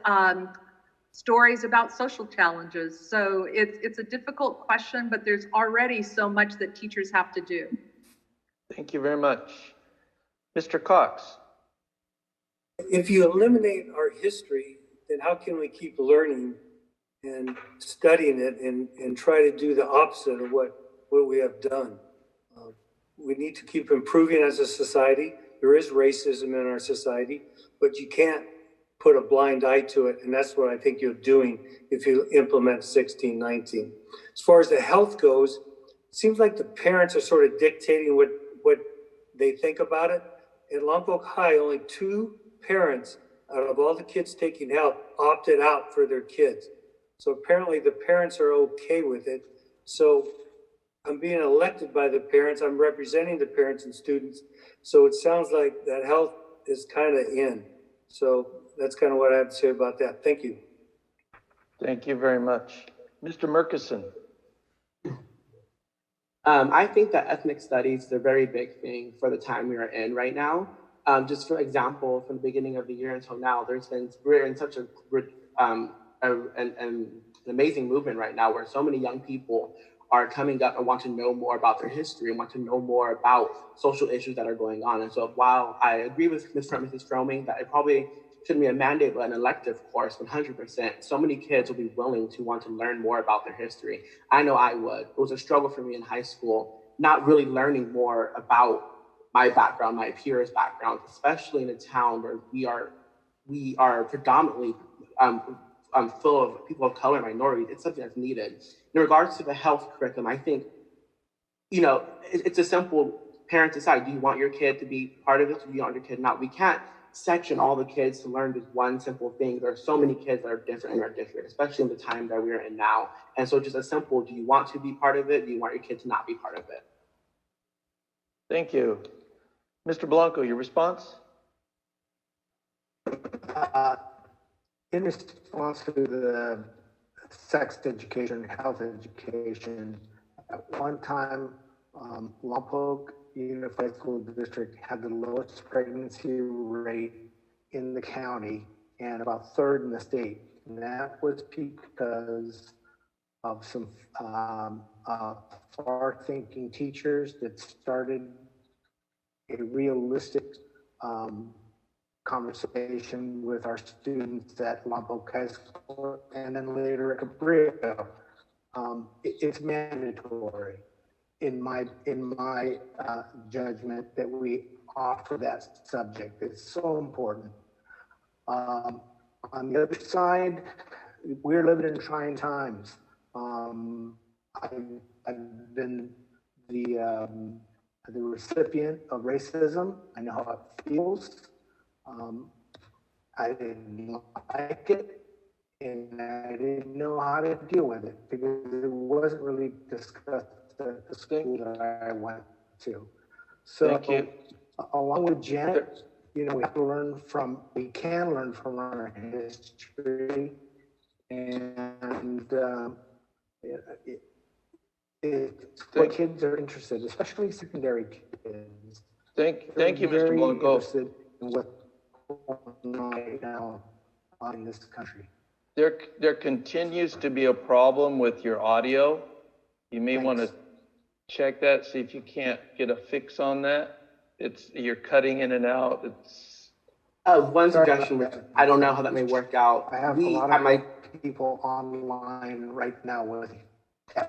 stories about social challenges. So it's a difficult question, but there's already so much that teachers have to do. Thank you very much. Mr. Cox. If you eliminate our history, then how can we keep learning and studying it and try to do the opposite of what we have done? We need to keep improving as a society. There is racism in our society, but you can't put a blind eye to it. And that's what I think you're doing if you implement 1619. As far as the health goes, it seems like the parents are sort of dictating what they think about it. At Lompoc High, only 2 parents out of all the kids taking health opted out for their kids. So apparently the parents are okay with it. So I'm being elected by the parents. I'm representing the parents and students. So it sounds like that health is kind of in. So that's kind of what I have to say about that. Thank you. Thank you very much. Mr. Murkison. I think that ethnic studies is a very big thing for the time we are in right now. Just for example, from the beginning of the year until now, we're in such an amazing movement right now where so many young people are coming up and want to know more about their history and want to know more about social issues that are going on. And so while I agree with Mrs. Froming that it probably shouldn't be a mandate, but an elective course, 100%, so many kids will be willing to want to learn more about their history. I know I would. It was a struggle for me in high school, not really learning more about my background, my peers' background, especially in a town where we are predominantly full of people of color and minorities. It's something that's needed. In regards to the health curriculum, I think, it's a simple, parents decide, do you want your kid to be part of this or do you want your kid not? We can't section all the kids to learn just one simple thing. There are so many kids that are different, especially in the time that we're in now. And so just a simple, do you want to be part of it? Do you want your kid to not be part of it? Thank you. Mr. Blanco, your response? In response to the sex education, health education, at one time, Lompoc Unified School District had the lowest pregnancy rate in the county and about 3rd in the state. And that was because of some far-thinking teachers that started a realistic conversation with our students at Lompoc High School and then later at Cabrillo. It's mandatory in my judgment that we offer that subject. It's so important. On the other side, we're living in trying times. I've been the recipient of racism. I know how it feels. I didn't like it, and I didn't know how to deal with it because it wasn't really discussed at the school that I went to. So, Thank you. along with Janet, we can learn from our history, and what kids are interested, especially secondary kids. Thank you, Mr. Blanco. Interested in what's going on right now in this country. There continues to be a problem with your audio. You may want to check that, see if you can't get a fix on that. You're cutting in and out. One suggestion, which I don't know how that may work out. I have a lot of people online right now with you.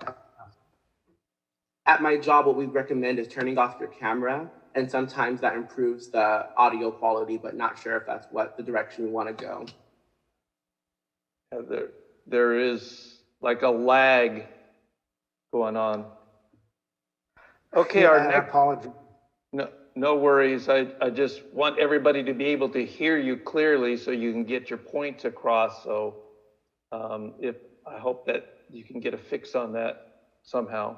At my job, what we recommend is turning off your camera, and sometimes that improves the audio quality, but not sure if that's the direction we want to go. There is like a lag going on. Okay, our next. Apology. No, No worries. I just want everybody to be able to hear you clearly so you can get your points across. So I hope that you can get a fix on that somehow.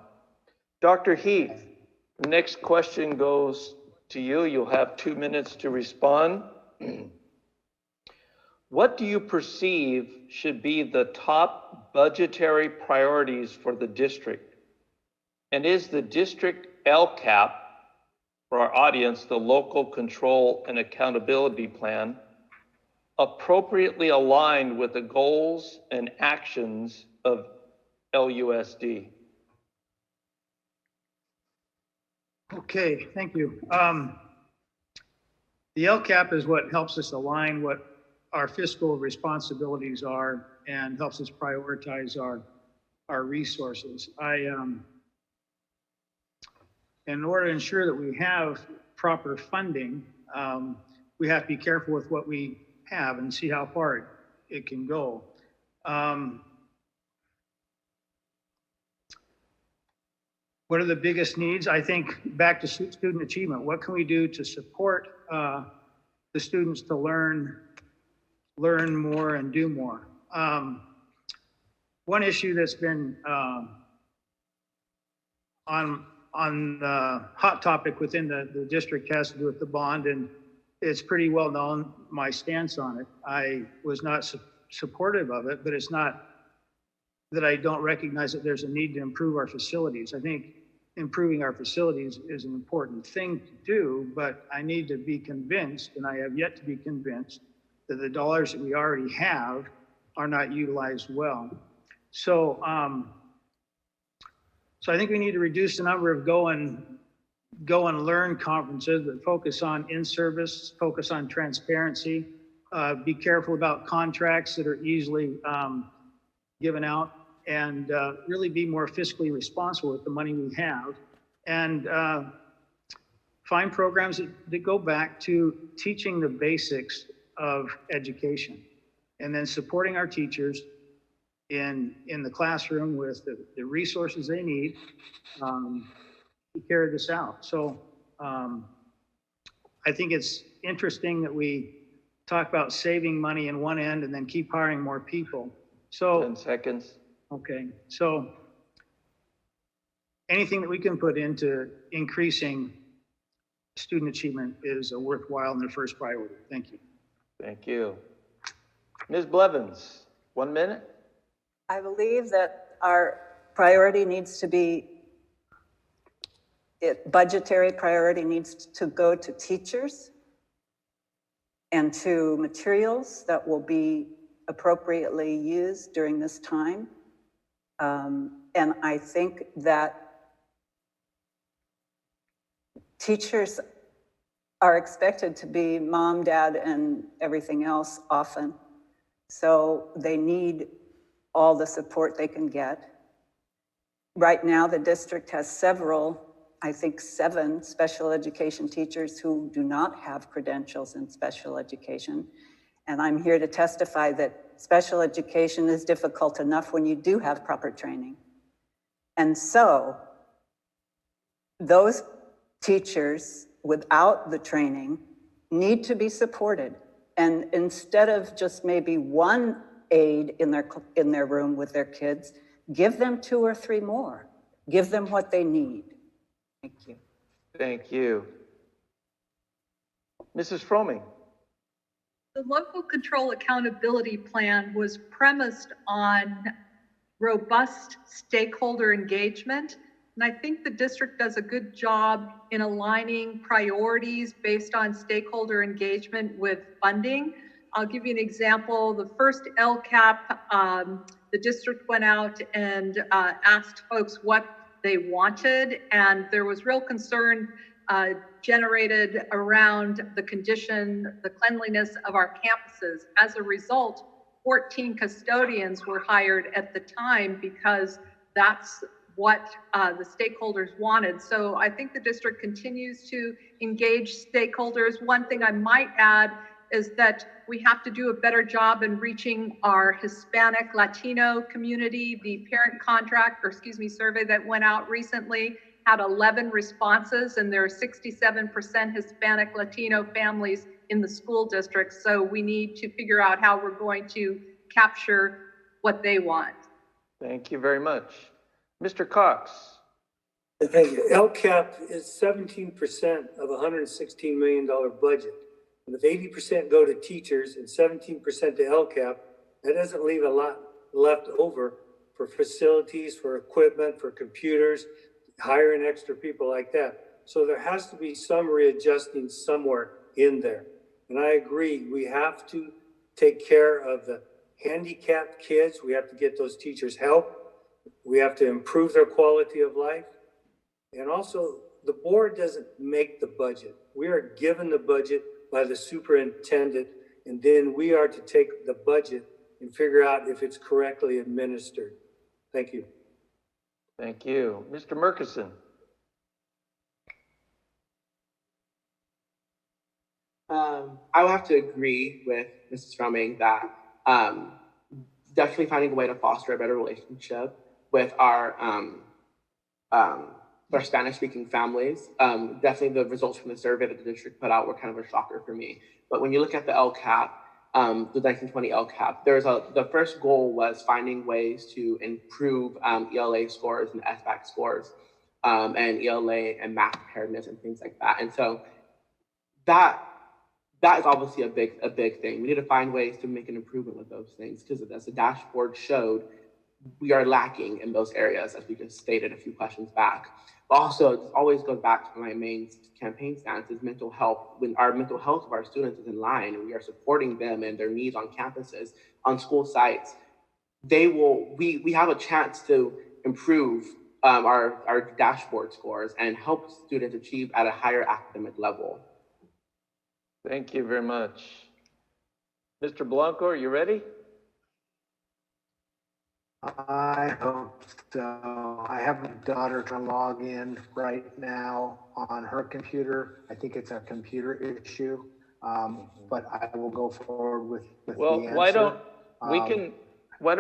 Dr. Heath, the next question goes to you. You'll have 2 minutes to respond. What do you perceive should be the top budgetary priorities for the district? And is the district LCAP, for our audience, the Local Control and Accountability Plan, appropriately aligned with the goals and actions of LUSD? Okay, thank you. The LCAP is what helps us align what our fiscal responsibilities are and helps us prioritize our resources. In order to ensure that we have proper funding, we have to be careful with what we have and see how far it can go. What are the biggest needs? I think back to student achievement. What can we do to support the students to learn more and do more? One issue that's been on the hot topic within the district has to do with the bond, and it's pretty well known my stance on it. I was not supportive of it, but it's not that I don't recognize that there's a need to improve our facilities. I think improving our facilities is an important thing to do, but I need to be convinced, and I have yet to be convinced, that the dollars that we already have are not utilized well. So I think we need to reduce the number of go and learn conferences, but focus on in-service, focus on transparency, be careful about contracts that are easily given out, and really be more fiscally responsible with the money we have, and find programs that go back to teaching the basics of education, and then supporting our teachers in the classroom with the resources they need to carry this out. So I think it's interesting that we talk about saving money in one end and then keep hiring more people. So 10 seconds. Okay, so anything that we can put into increasing student achievement is worthwhile and their first priority. Thank you. Thank you. Ms. Blevins, 1 minute. I believe that our priority needs to be, budgetary priority needs to go to teachers and to materials that will be appropriately used during this time. And I think that teachers are expected to be mom, dad, and everything else often. So they need all the support they can get. Right now, the district has several, I think 7 special education teachers who do not have credentials in special education. And I'm here to testify that special education is difficult enough when you do have proper training. And so those teachers without the training need to be supported. And instead of just maybe one aide in their room with their kids, give them 2 or 3 more. Give them what they need. Thank you. Thank you. Mrs. Froming. The Local Control Accountability Plan was premised on robust stakeholder engagement. And I think the district does a good job in aligning priorities based on stakeholder engagement with funding. I'll give you an example. The first LCAP, the district went out and asked folks what they wanted, and there was real concern generated around the condition, the cleanliness of our campuses. As a result, 14 custodians were hired at the time because that's what the stakeholders wanted. So I think the district continues to engage stakeholders. One thing I might add is that we have to do a better job in reaching our Hispanic Latino community. The parent contract, or excuse me, survey that went out recently had 11 responses, and there are 67% Hispanic Latino families in the school district. So we need to figure out how we're going to capture what they want. Thank you very much. Mr. Cox. Thank you. LCAP is 17% of a $116 million budget. And if 80% go to teachers and 17% to LCAP, that doesn't leave a lot left over for facilities, for equipment, for computers, hiring extra people like that. So there has to be some readjusting somewhere in there. And I agree, we have to take care of the handicapped kids. We have to get those teachers help. We have to improve their quality of life. And also, the board doesn't make the budget. We are given the budget by the superintendent, and then we are to take the budget and figure out if it's correctly administered. Thank you. Thank you. Mr. Murkison. I would have to agree with Mrs. Fromming that definitely finding a way to foster a better relationship with our Spanish-speaking families. Definitely the results from the survey that the district put out were kind of a shocker for me. But when you look at the LCAP, the 1920 LCAP, the first goal was finding ways to improve ELA scores and SBAC scores, and ELA and math preparedness and things like that. And so that is obviously a big thing. We need to find ways to make an improvement with those things, because as the dashboard showed, we are lacking in those areas, as we just stated a few questions back. But also, it always goes back to my main campaign stance is mental health. When our mental health of our students is in line and we are supporting them and their needs on campuses, on school sites, we have a chance to improve our dashboard scores and help students achieve at a higher academic level. Thank you very much. Mr. Blanco, are you ready? I hope so. I have my daughter trying to log in right now on her computer. I think it's a computer issue, but I will go forward with the answer. Why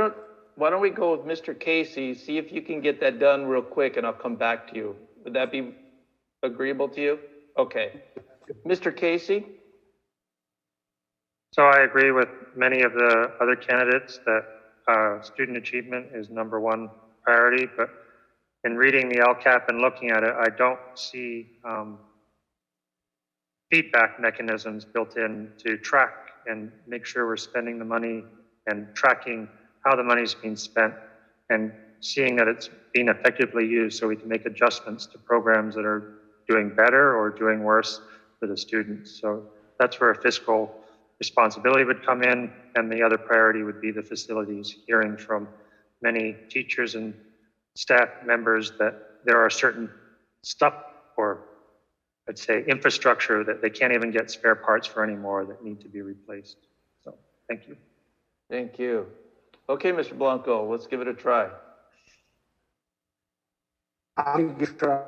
don't we go with Mr. Casey, see if you can get that done real quick, and I'll come back to you. Would that be agreeable to you? Okay. Mr. Casey? So I agree with many of the other candidates that student achievement is number one priority, but in reading the LCAP and looking at it, I don't see feedback mechanisms built in to track and make sure we're spending the money and tracking how the money is being spent and seeing that it's being effectively used so we can make adjustments to programs that are doing better or doing worse for the students. So that's where a fiscal responsibility would come in, and the other priority would be the facilities, hearing from many teachers and staff members that there are certain stuff, or I'd say infrastructure, that they can't even get spare parts for anymore that need to be replaced. So thank you. Thank you. Okay, Mr. Blanco, let's give it a try. I'm going to try.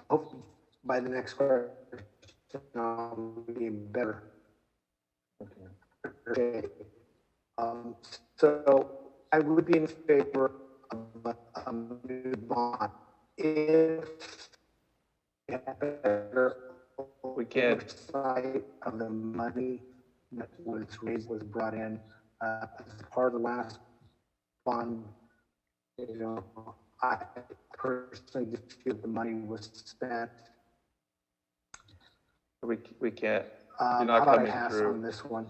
Hope by the next question I'll be better. Okay. So I would be in favor of a new bond if better oversight of the money that was raised, was brought in as part of the last bond. You know, I personally just feel the money was spent. We can't. How not about I coming pass through. on this one?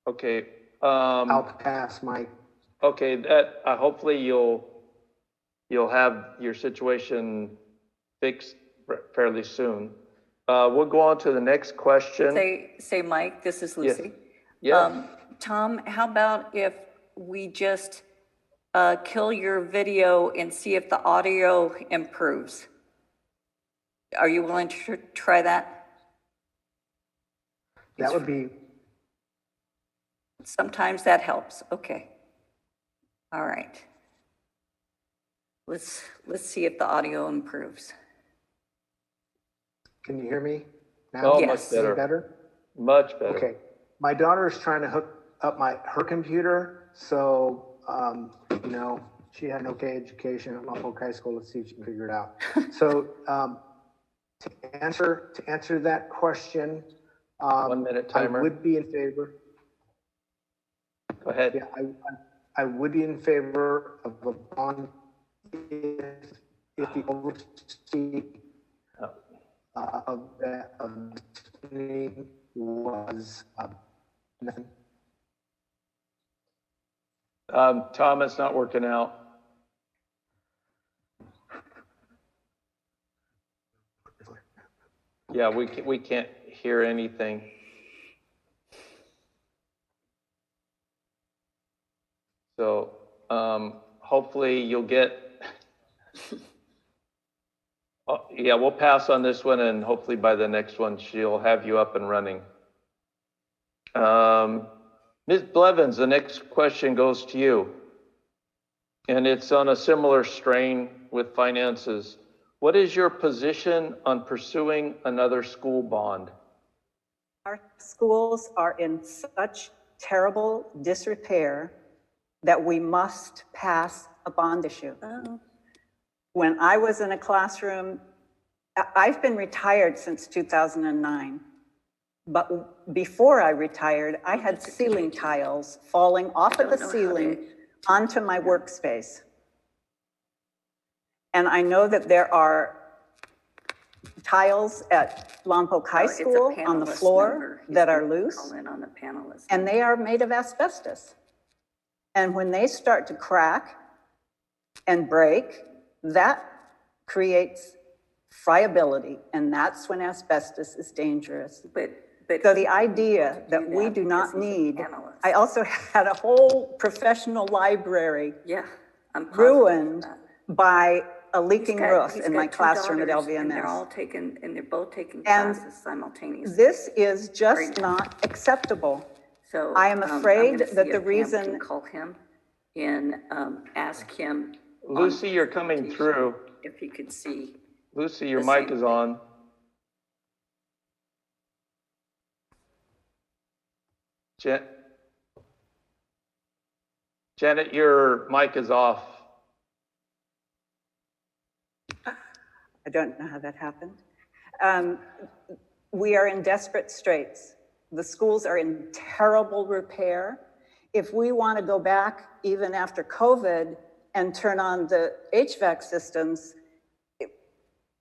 Okay. I'll pass, Mike. Okay, that hopefully you'll have your situation fixed fairly soon. We'll go on to the next question. Say, Mike, this is Lucy. Yeah. Tom, how about if we just kill your video and see if the audio improves? Are you willing to try that? That would be. Sometimes that helps. Okay. All right. Let's see if the audio improves. Can you hear me now? Oh, Yes. much better. Better? Much better. Okay. My daughter is trying to hook up her computer, so You know, she had an okay education at Lompoc High School. Let's see if she can figure it out. So to answer that question, 1 minute timer. I would be in favor. Go ahead. Yeah, I would be in favor of a bond if the oversee of that was nothing. Tom, it's not working out. Yeah, we can't hear anything. So hopefully you'll get, oh, yeah, we'll pass on this one, and hopefully by the next one, she'll have you up and running. Ms. Blevins, the next question goes to you. And it's on a similar strain with finances. What is your position on pursuing another school bond? Our schools are in such terrible disrepair that we must pass a bond issue. Oh. When I was in a classroom, I've been retired since 2009, but before I retired, I had ceiling tiles falling off of the ceiling onto my workspace. And I know that there are tiles at Lompoc High School on the floor that are loose, and they are made of asbestos. And when they start to crack and break, that creates friability, and that's when asbestos is dangerous. So the idea that we do not need, I also had a whole professional library ruined by a leaking roof in my classroom at LVMS. And they're both taking classes simultaneously. This is just not acceptable. So I am afraid that the reason. Can call him and ask him. Lucy, you're coming through. If he could see. Lucy, your mic is on. Janet, your mic is off. I don't know how that happened. We are in desperate straits. The schools are in terrible repair. If we want to go back even after COVID and turn on the HVAC systems,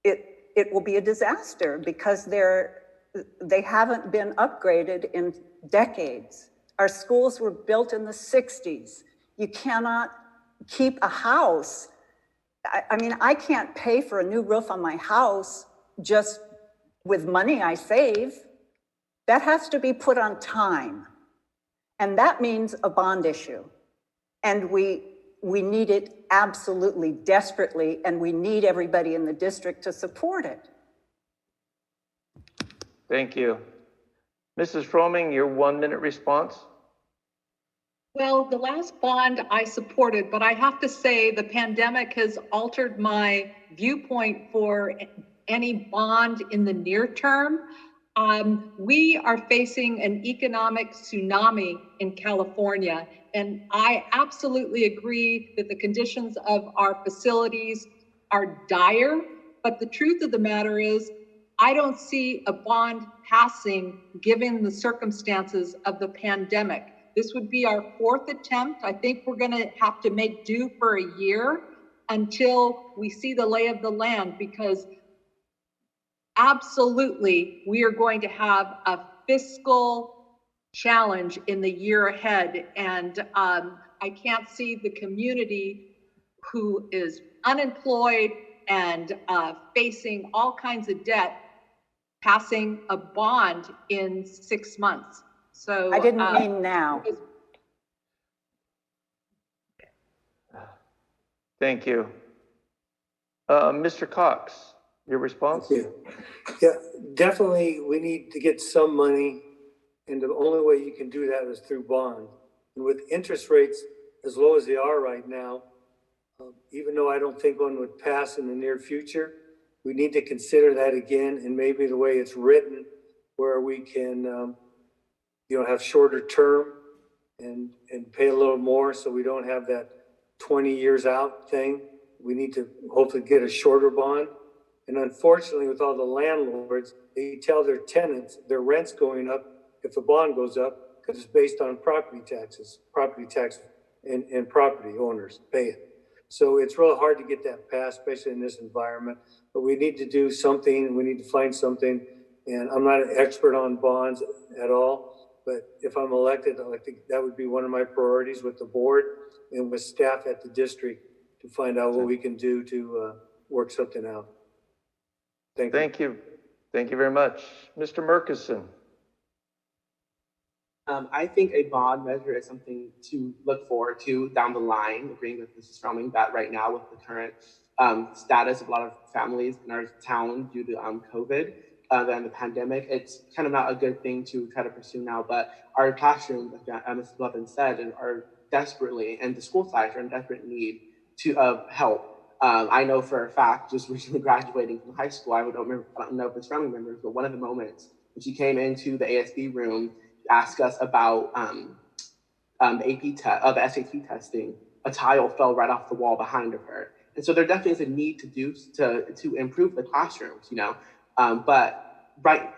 it will be a disaster because they haven't been upgraded in decades. Our schools were built in the 60s. You cannot keep a house. I mean, I can't pay for a new roof on my house just with money I save. That has to be put on time. And that means a bond issue. And we need it absolutely desperately, and we need everybody in the district to support it. Thank you. Mrs. Froming, your 1 minute response. Well, the last bond I supported, but I have to say the pandemic has altered my viewpoint for any bond in the near term. We are facing an economic tsunami in California, and I absolutely agree that the conditions of our facilities are dire, but the truth of the matter is, I don't see a bond passing given the circumstances of the pandemic. This would be our fourth attempt. I think we're going to have to make do for a year until we see the lay of the land, because absolutely we are going to have a fiscal challenge in the year ahead. And I can't see the community who is unemployed and facing all kinds of debt passing a bond in 6 months. So I didn't mean now. Thank you. Mr. Cox, your response? Thank you. Yeah, definitely we need to get some money, and the only way you can do that is through bond. And with interest rates as low as they are right now, even though I don't think one would pass in the near future, we need to consider that again, and maybe the way it's written, where we can have shorter term and pay a little more so we don't have that 20 years out thing. We need to hopefully get a shorter bond. And unfortunately, with all the landlords, they tell their tenants their rent's going up if the bond goes up because it's based on property taxes and property owners pay it. So it's real hard to get that passed, especially in this environment. But we need to do something. We need to find something. And I'm not an expert on bonds at all, but if I'm elected, I think that would be one of my priorities with the board and with staff at the district to find out what we can do to work something out. Thank you. Thank you. Thank you very much. Mr. Murkison. I think a bond measure is something to look forward to down the line, agreeing with Mrs. Fromming that right now with the current status of a lot of families in our town due to COVID and the pandemic, it's kind of not a good thing to try to pursue now. But our classrooms, like Mrs. Levin said, are desperately, and the school sites are in desperate need of help. I know for a fact, just recently graduating from high school, I don't know if it's family members, but one of the moments when she came into the ASB room, ask us about the SAT testing, a tile fell right off the wall behind of her. And so there definitely is a need to improve the classrooms, you know. But right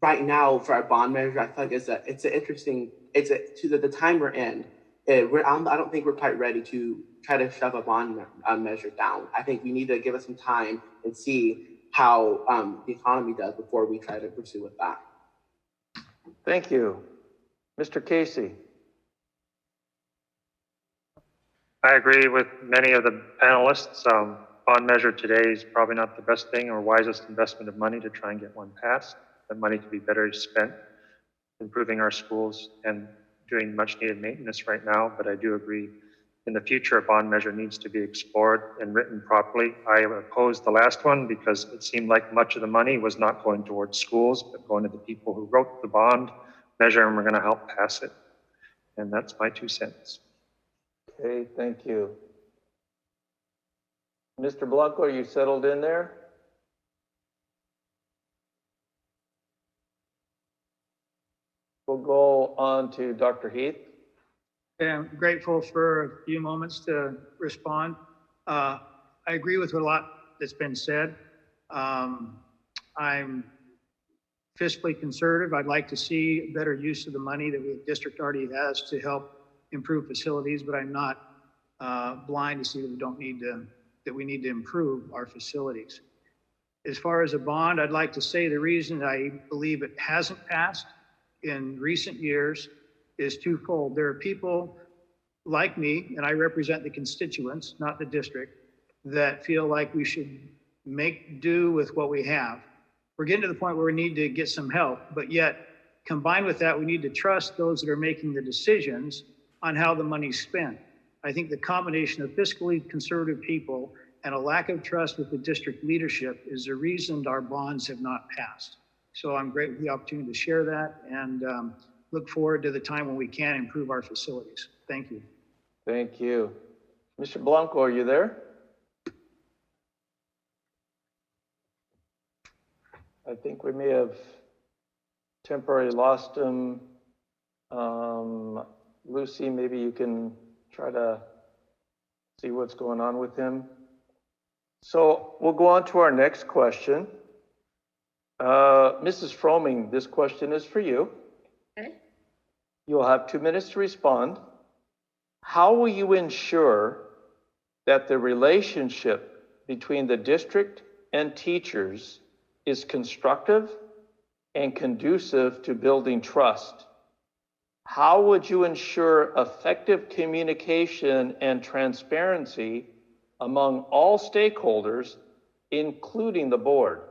now for our bond measure, I feel like the time we're in, I don't think we're quite ready to try to shove a bond measure down. I think we need to give it some time and see how the economy does before we try to pursue with that. Thank you. Mr. Casey. I agree with many of the panelists. Bond measure today is probably not the best thing or wisest investment of money to try and get one passed. The money could be better spent improving our schools and doing much needed maintenance right now, but I do agree in the future a bond measure needs to be explored and written properly. I opposed the last one because it seemed like much of the money was not going towards schools, but going to the people who wrote the bond measure and we're going to help pass it. And that's my 2 cents. Okay, thank you. Mr. Blanco, are you settled in there? We'll go on to Dr. Heath. I'm grateful for a few moments to respond. I agree with a lot that's been said. I'm fiscally conservative. I'd like to see better use of the money that the district already has to help improve facilities, but I'm not blind to see that we need to improve our facilities. As far as a bond, I'd like to say the reason I believe it hasn't passed in recent years is twofold. There are people like me, and I represent the constituents, not the district, that feel like we should make do with what we have. We're getting to the point where we need to get some help, but yet combined with that, we need to trust those that are making the decisions on how the money's spent. I think the combination of fiscally conservative people and a lack of trust with the district leadership is the reason our bonds have not passed. So I'm grateful for the opportunity to share that and look forward to the time when we can improve our facilities. Thank you. Thank you. Mr. Blanco, are you there? I think we may have temporarily lost him. Lucy, maybe you can try to see what's going on with him. So we'll go on to our next question. Mrs. Fromming, this question is for you. Okay. You'll have 2 minutes to respond. How will you ensure that the relationship between the district and teachers is constructive and conducive to building trust? How would you ensure effective communication and transparency among all stakeholders, including the board?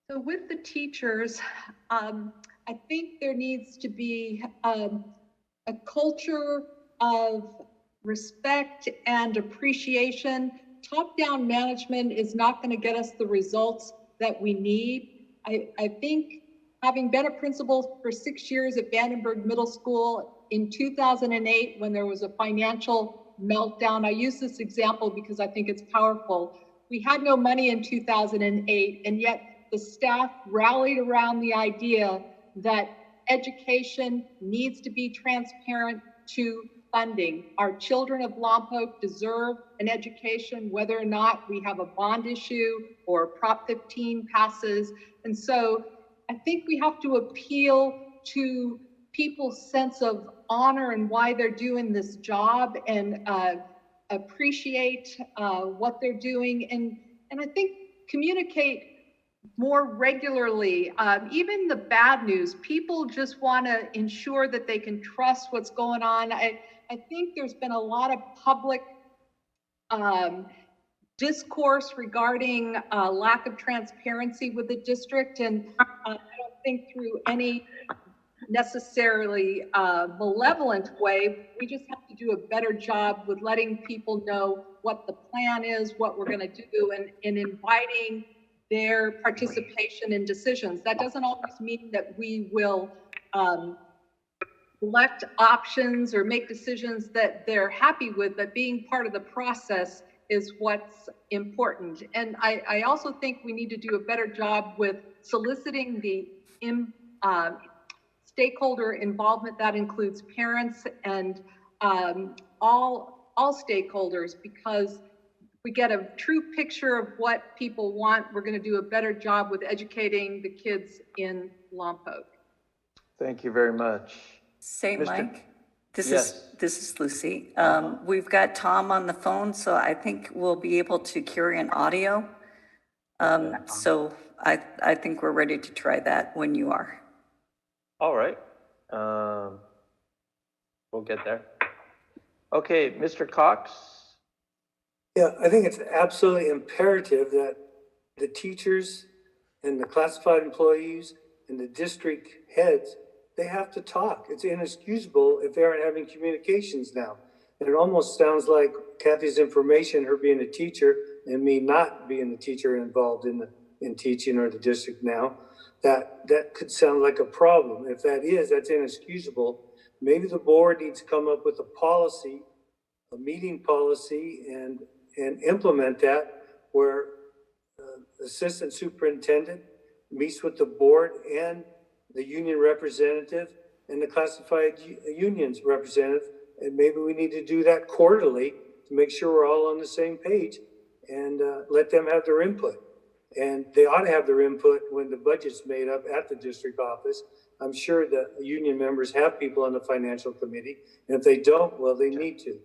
So with the teachers, I think there needs to be a culture of respect and appreciation. Top-down management is not going to get us the results that we need. I think having been a principal for 6 years at Vandenberg Middle School in 2008, when there was a financial meltdown, I use this example because I think it's powerful. We had no money in 2008, and yet the staff rallied around the idea that education needs to be transparent to funding. Our children of Lompoc deserve an education, whether or not we have a bond issue or Prop 15 passes. And so I think we have to appeal to people's sense of honor and why they're doing this job, and appreciate what they're doing, and I think communicate more regularly. Even the bad news, people just want to ensure that they can trust what's going on. I think there's been a lot of public discourse regarding lack of transparency with the district, and I don't think through any necessarily malevolent way. We just have to do a better job with letting people know what the plan is, what we're going to do, and inviting their participation in decisions. That doesn't always mean that we will select options or make decisions that they're happy with, but being part of the process is what's important. And I also think we need to do a better job with soliciting the stakeholder involvement. That includes parents and all stakeholders, because we get a true picture of what people want. We're going to do a better job with educating the kids in Lompoc. Thank you very much. Say, Mike, this Yes. is Lucy. We've got Tom on the phone, so I think we'll be able to carry an audio. So I think we're ready to try that when you are. All right. We'll get there. Okay, Mr. Cox. Yeah, I think it's absolutely imperative that the teachers and the classified employees and the district heads, they have to talk. It's inexcusable if they aren't having communications now. And it almost sounds like Kathy's information, her being a teacher, and me not being a teacher involved in teaching or the district now, that could sound like a problem. If that is, that's inexcusable. Maybe the board needs to come up with a policy, a meeting policy, and implement that, where assistant superintendent meets with the board and the union representative and the classified unions representative. And maybe we need to do that quarterly to make sure we're all on the same page, and let them have their input. And they ought to have their input when the budget's made up at the district office. I'm sure the union members have people on the financial committee, and if they don't, well, they need to.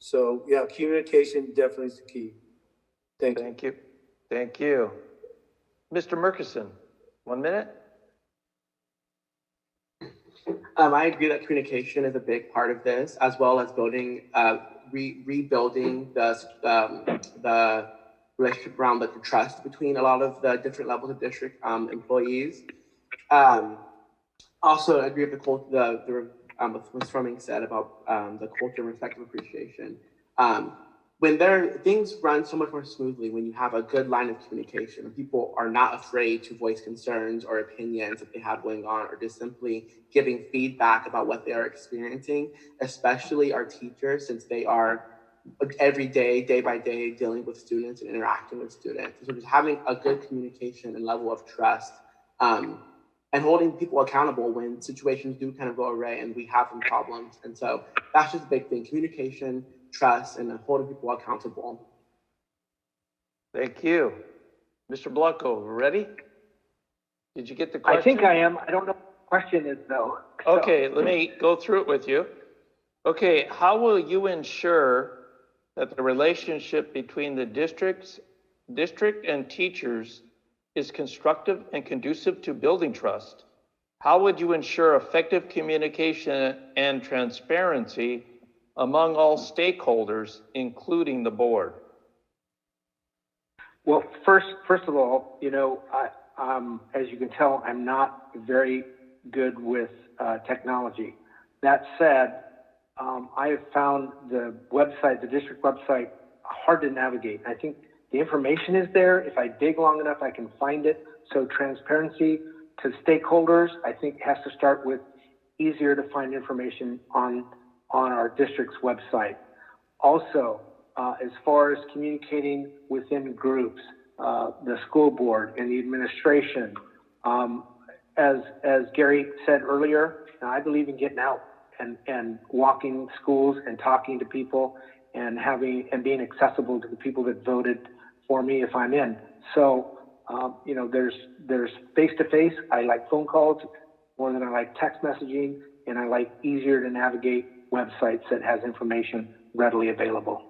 So yeah, communication definitely is the key. Thank you. Thank you. Mr. Murkison, 1 minute. I agree that communication is a big part of this, as well as building, rebuilding the relationship around the trust between a lot of the different levels of district employees. Also, I agree with what Ms. Fromming said about the culture of respect and appreciation. When things run so much more smoothly, when you have a good line of communication, and people are not afraid to voice concerns or opinions that they have going on, or just simply giving feedback about what they are experiencing, especially our teachers, since they are every day, day by day, dealing with students and interacting with students. So just having a good communication and level of trust, and holding people accountable when situations do kind of go awry and we have some problems. And so that's just a big thing: communication, trust, and holding people accountable. Thank you. Mr. Blanco, ready? Did you get the question? I think I am. I don't know what the question is, though. Okay, let me go through it with you. Okay, how will you ensure that the relationship between the district and teachers is constructive and conducive to building trust? How would you ensure effective communication and transparency among all stakeholders, including the board? Well, first of all, as you can tell, I'm not very good with technology. That said, I have found the district website, hard to navigate. I think the information is there. If I dig long enough, I can find it. So transparency to stakeholders, I think, has to start with easier to find information on our district's website. Also, as far as communicating within groups, the school board and the administration, as Gary said earlier, I believe in getting out and walking schools and talking to people and being accessible to the people that voted for me if I'm in. So, there's face-to-face. I like phone calls more than I like text messaging, and I like easier to navigate websites that has information readily available.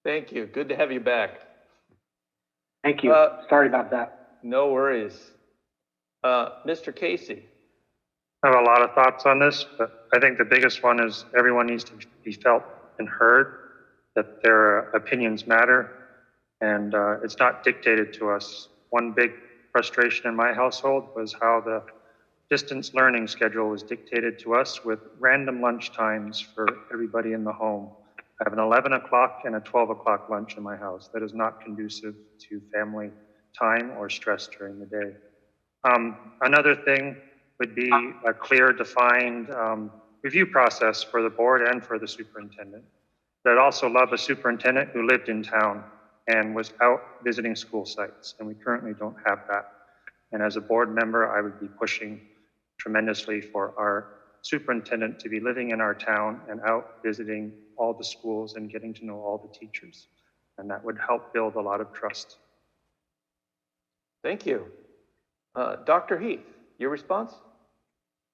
Thank you. Good to have you back. Thank you. Sorry about that. No worries. Mr. Casey. I have a lot of thoughts on this, but I think the biggest one is everyone needs to be felt and heard, that their opinions matter, and it's not dictated to us. One big frustration in my household was how the distance learning schedule was dictated to us with random lunch times for everybody in the home. I have an 11 o'clock and a 12 o'clock lunch in my house. That is not conducive to family time or stress during the day. Another thing would be a clear, defined review process for the board and for the superintendent. But I'd also love a superintendent who lived in town and was out visiting school sites, and we currently don't have that. And as a board member, I would be pushing tremendously for our superintendent to be living in our town and out visiting all the schools and getting to know all the teachers. And that would help build a lot of trust. Thank you. Dr. Heath, your response?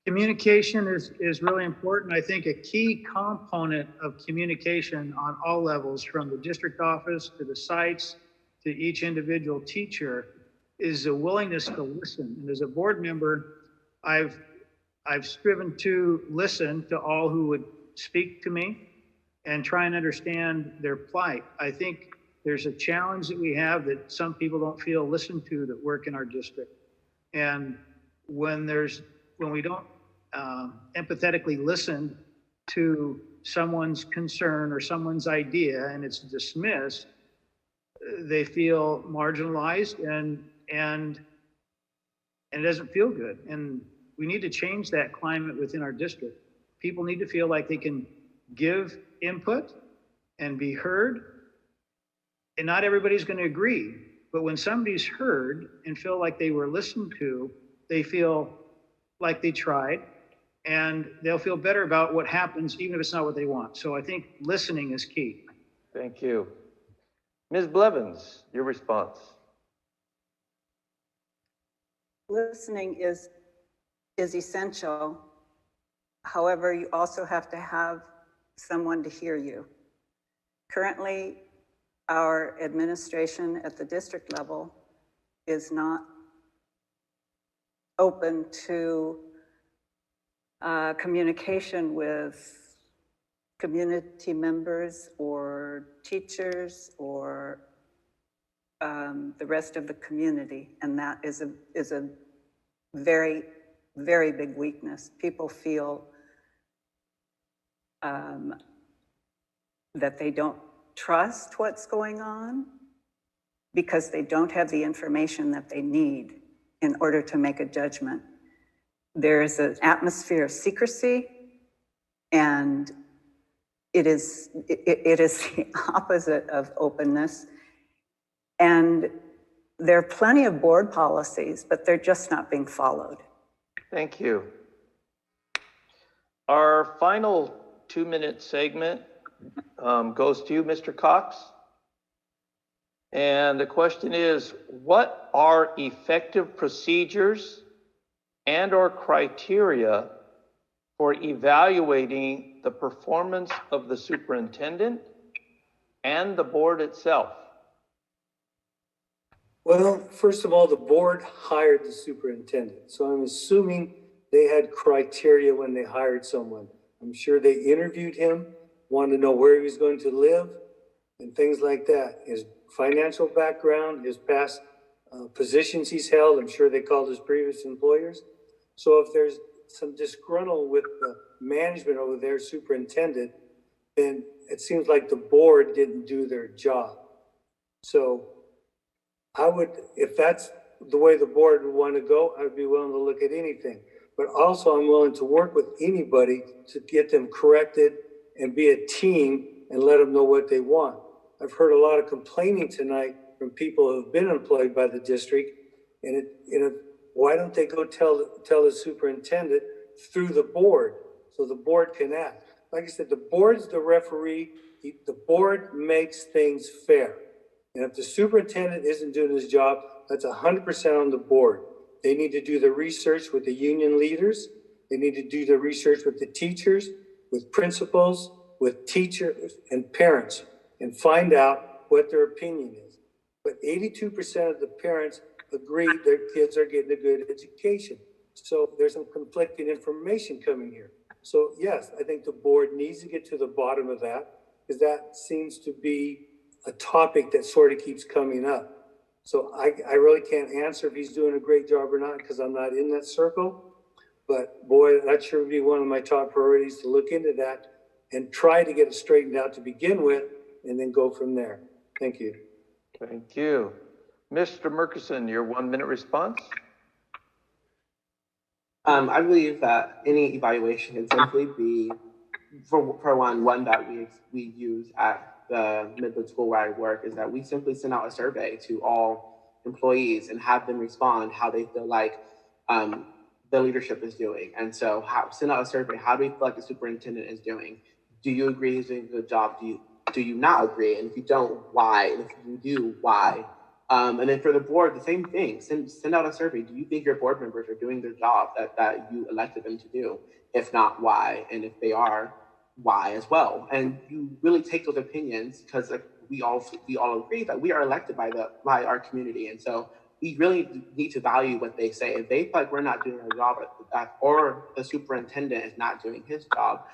Communication is really important. I think a key component of communication on all levels, from the district office to the sites to each individual teacher, is a willingness to listen. And as a board member, I've striven to listen to all who would speak to me and try and understand their plight. I think there's a challenge that we have that some people don't feel listened to that work in our district. And when we don't empathetically listen to someone's concern or someone's idea and it's dismissed, they feel marginalized and it doesn't feel good. And we need to change that climate within our district. People need to feel like they can give input and be heard. And not everybody's going to agree, but when somebody's heard and feel like they were listened to, they feel like they tried, and they'll feel better about what happens, even if it's not what they want. So I think listening is key. Thank you. Ms. Blevins, your response? Listening is essential. However, you also have to have someone to hear you. Currently, our administration at the district level is not open to communication with community members or teachers or the rest of the community, and that is a very, very big weakness. People feel that they don't trust what's going on because they don't have the information that they need in order to make a judgment. There is an atmosphere of secrecy, and it is the opposite of openness. And there are plenty of board policies, but they're just not being followed. Thank you. Our final 2-minute segment goes to you, Mr. Cox. And the question is, what are effective procedures and/or criteria for evaluating the performance of the superintendent and the board itself? Well, first of all, the board hired the superintendent. So I'm assuming they had criteria when they hired someone. I'm sure they interviewed him, wanted to know where he was going to live and things like that. His financial background, his past positions he's held. I'm sure they called his previous employers. So if there's some disgruntled with the management over there, superintendent, then it seems like the board didn't do their job. So I would, if that's the way the board would want to go, I'd be willing to look at anything. But also I'm willing to work with anybody to get them corrected and be a team and let them know what they want. I've heard a lot of complaining tonight from people who have been employed by the district, and why don't they go tell the superintendent through the board so the board can act? Like I said, the board's the referee. The board makes things fair. And if the superintendent isn't doing his job, that's 100% on the board. They need to do the research with the union leaders. They need to do the research with the teachers, with principals, with teachers and parents, and find out what their opinion is. But 82% of the parents agree their kids are getting a good education. So there's some conflicting information coming here. So yes, I think the board needs to get to the bottom of that, because that seems to be a topic that sort of keeps coming up. So I really can't answer if he's doing a great job or not, because I'm not in that circle. But boy, that sure would be one of my top priorities, to look into that and try to get it straightened out to begin with, and then go from there. Thank you. Thank you. Mr. Murkison, your 1 minute response? I believe that any evaluation can simply be, for one that we use at the Midland School where I work, is that we simply send out a survey to all employees and have them respond how they feel like the leadership is doing. And so send out a survey. How do we feel like the superintendent is doing? Do you agree he's doing a good job? Do you not agree? And if you don't, why? And if you do, why? And then for the board, the same thing. Send out a survey. Do you think your board members are doing their job that you elected them to do? If not, why? And if they are, why as well? And you really take those opinions, because like, we all agree that we are elected by our community, and so we really need to value what they say. If they feel like we're not doing our job, or the superintendent is not doing his job,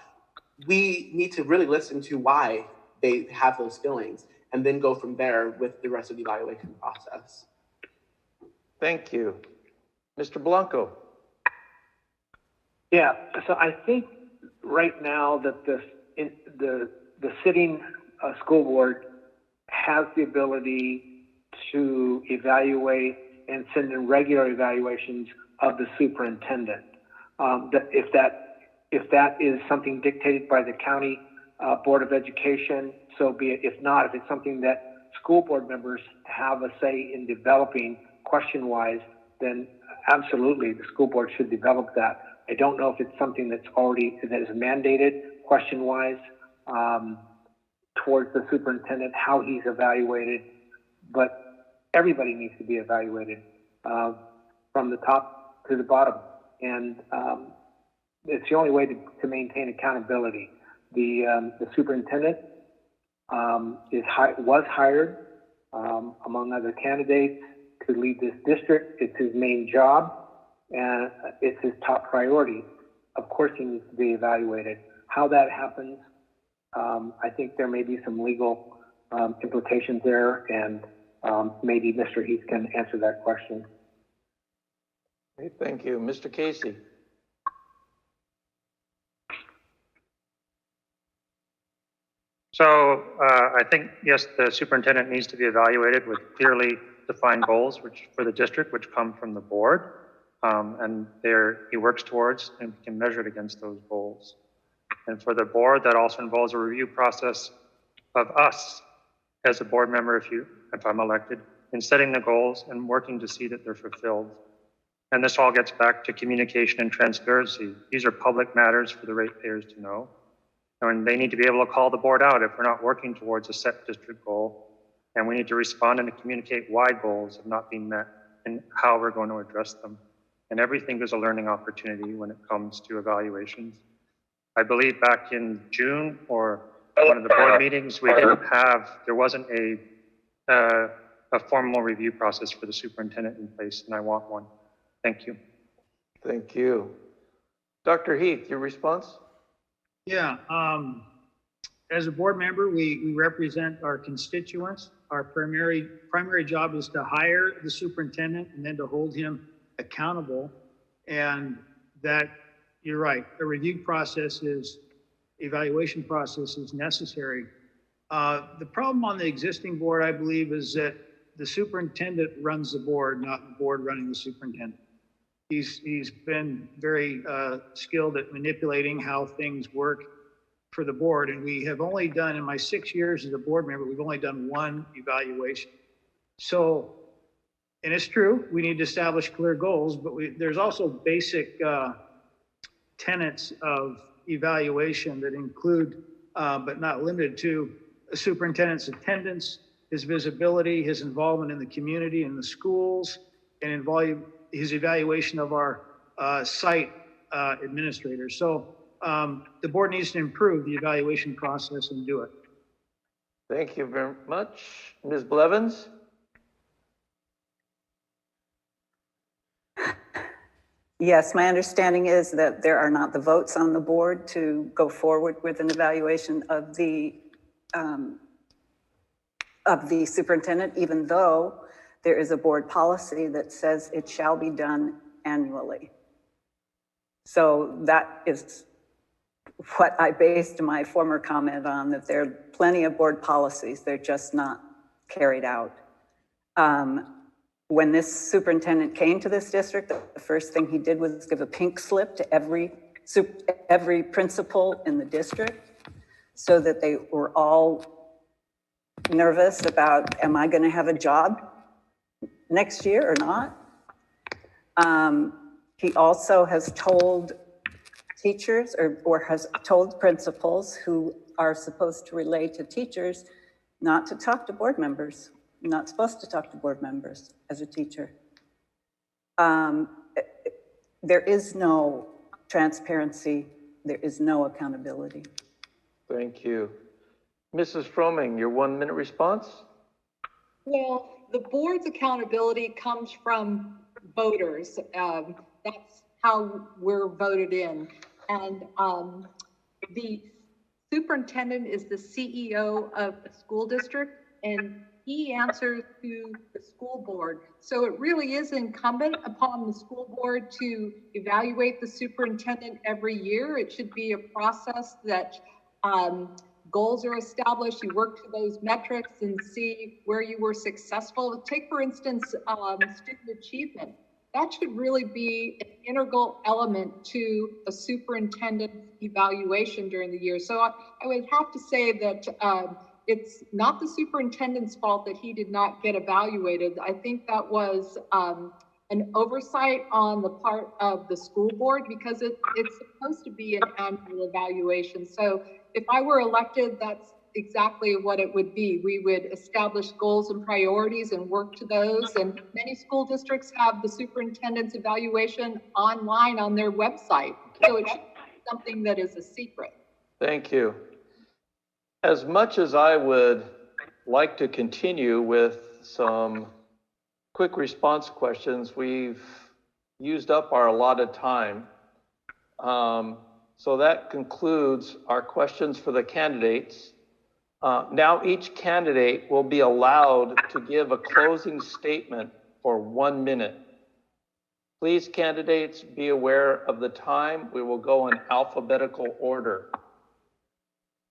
we need to really listen to why they have those feelings, and then go from there with the rest of the evaluation process. Thank you. Mr. Blanco. Yeah, so I think right now that the sitting school board has the ability to evaluate and send in regular evaluations of the superintendent. If that is something dictated by the county Board of Education, so be it. If not, if it's something that school board members have a say in developing question-wise, then absolutely the school board should develop that. I don't know if it's something that is mandated question-wise towards the superintendent, how he's evaluated, but everybody needs to be evaluated from the top to the bottom. And it's the only way to maintain accountability. The superintendent was hired among other candidates to lead this district. It's his main job, and it's his top priority. Of course, he needs to be evaluated. How that happens, I think there may be some legal implications there, and maybe Mr. Heath can answer that question. Okay, thank you. Mr. Casey. So I think, yes, the superintendent needs to be evaluated with clearly defined goals for the district, which come from the board. And he works towards and can measure it against those goals. And for the board, that also involves a review process of us as a board member, if I'm elected, in setting the goals and working to see that they're fulfilled. And this all gets back to communication and transparency. These are public matters for the ratepayers to know. And they need to be able to call the board out if we're not working towards a set district goal. And we need to respond and to communicate why goals have not been met and how we're going to address them. And everything is a learning opportunity when it comes to evaluations. I believe back in June or one of the board meetings, there wasn't a formal review process for the superintendent in place, and I want one. Thank you. Thank you. Dr. Heath, your response? Yeah, as a board member, we represent our constituents. Our primary job is to hire the superintendent and then to hold him accountable. And that, you're right, a evaluation process is necessary. The problem on the existing board, I believe, is that the superintendent runs the board, not the board running the superintendent. He's been very skilled at manipulating how things work for the board. And we have only done, in my 6 years as a board member, we've only done one evaluation. So And it's true, we need to establish clear goals, but there's also basic tenets of evaluation that include, but not limited to, a superintendent's attendance, his visibility, his involvement in the community and the schools, and his evaluation of our site administrators. So the board needs to improve the evaluation process and do it. Thank you very much. Ms. Blevins? Yes, my understanding is that there are not the votes on the board to go forward with an evaluation of the superintendent, even though there is a board policy that says it shall be done annually. So that is what I based my former comment on, that there are plenty of board policies, they're just not carried out. When this superintendent came to this district, the first thing he did was give a pink slip to every principal in the district, so that they were all nervous about, am I going to have a job next year or not? He also has told teachers or has told principals who are supposed to relay to teachers not to talk to board members. You're not supposed to talk to board members as a teacher. There is no transparency. There is no accountability. Thank you. Mrs. Fromming, your 1 minute response? Well, the board's accountability comes from voters. That's how we're voted in. And the superintendent is the CEO of the school district, and he answers to the school board. So it really is incumbent upon the school board to evaluate the superintendent every year. It should be a process that goals are established, you work to those metrics and see where you were successful. Take, for instance, student achievement. That should really be an integral element to a superintendent's evaluation during the year. So I would have to say that it's not the superintendent's fault that he did not get evaluated. I think that was an oversight on the part of the school board, because it's supposed to be an annual evaluation. So if I were elected, that's exactly what it would be. We would establish goals and priorities and work to those. And many school districts have the superintendent's evaluation online on their website. So it's something that is a secret. Thank you. As much as I would like to continue with some quick response questions, we've used up our allotted time. So that concludes our questions for the candidates. Now each candidate will be allowed to give a closing statement for 1 minute. Please, candidates, be aware of the time. We will go in alphabetical order.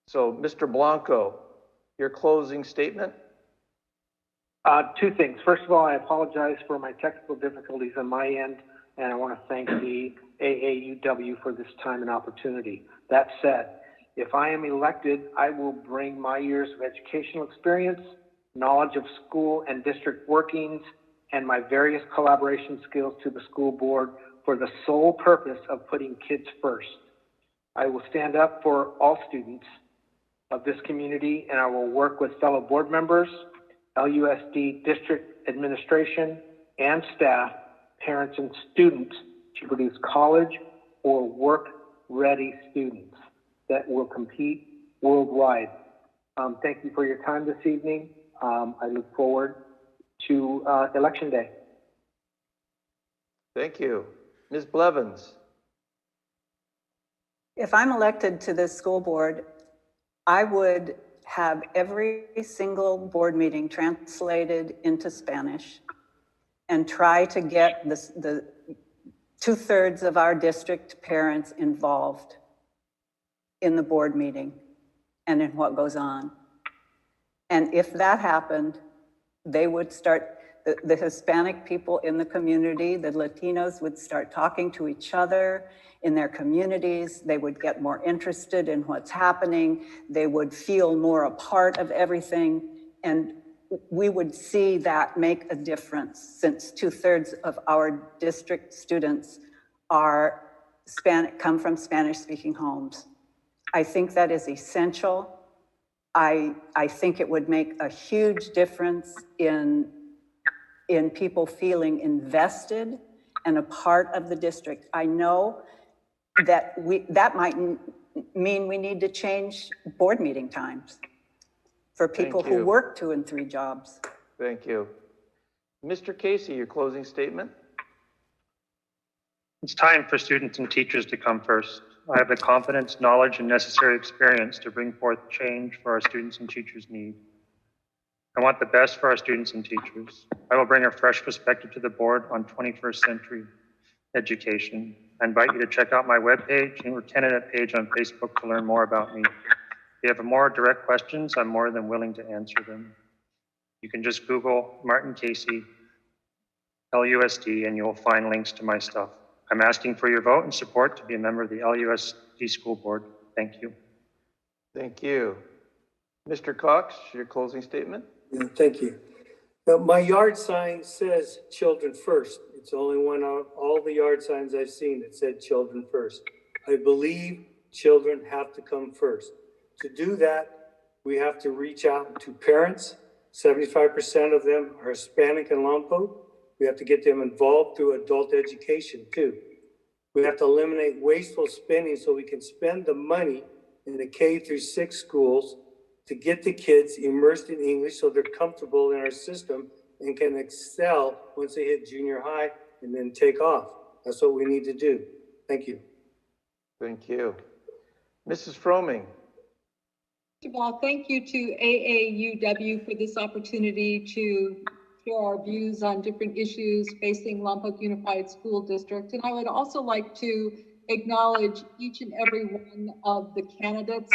So, Mr. Blanco, your closing statement? Two things. First of all, I apologize for my technical difficulties on my end, and I want to thank the AAUW for this time and opportunity. That said, if I am elected, I will bring my years of educational experience, knowledge of school and district workings, and my various collaboration skills to the school board for the sole purpose of putting kids first. I will stand up for all students of this community, and I will work with fellow board members, LUSD district administration and staff, parents and students to produce college or work-ready students that will compete worldwide. Thank you for your time this evening. I look forward to Election Day. Thank you. Ms. Blevins. If I'm elected to this school board, I would have every single board meeting translated into Spanish and try to get the 2/3 of our district parents involved in the board meeting and in what goes on. And if that happened, they would start, the Hispanic people in the community, the Latinos would start talking to each other in their communities. They would get more interested in what's happening. They would feel more a part of everything. And we would see that make a difference, since 2/3 of our district students come from Spanish-speaking homes. I think that is essential. I think it would make a huge difference in people feeling invested and a part of the district. I know that that might mean we need to change board meeting times for people who work 2 and 3 jobs. Thank you. Mr. Casey, your closing statement? It's time for students and teachers to come first. I have the confidence, knowledge, and necessary experience to bring forth change for our students and teachers' need. I want the best for our students and teachers. I will bring a fresh perspective to the board on 21st century education. I invite you to check out my webpage and our candidate page on Facebook to learn more about me. If you have more direct questions, I'm more than willing to answer them. You can just Google Martin Casey, LUSD, and you'll find links to my stuff. I'm asking for your vote and support to be a member of the LUSD School Board. Thank you. Thank you. Mr. Cox, your closing statement? Yeah, thank you. Now, my yard sign says children first. It's the only one out of all the yard signs I've seen that said children first. I believe children have to come first. To do that, we have to reach out to parents. 75% of them are Hispanic and Lompoc. We have to get them involved through adult education too. We have to eliminate wasteful spending so we can spend the money in the K-6 schools to get the kids immersed in English so they're comfortable in our system and can excel once they hit junior high and then take off. That's what we need to do. Thank you. Thank you. Mrs. Froming. First of all, thank you to AAUW for this opportunity to share our views on different issues facing Lompoc Unified School District. And I would also like to acknowledge each and every one of the candidates.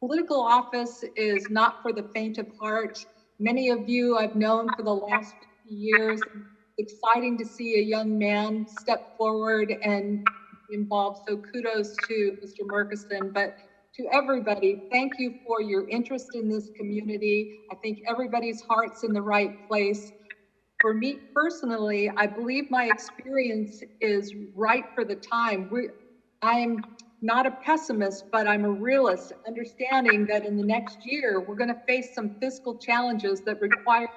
Political office is not for the faint of heart. Many of you I've known for the last 50 years. Exciting to see a young man step forward and be involved. So kudos to Mr. Murkison. But to everybody, thank you for your interest in this community. I think everybody's heart's in the right place. For me personally, I believe my experience is right for the time. I'm not a pessimist, but I'm a realist, understanding that in the next year, we're going to face some fiscal challenges that require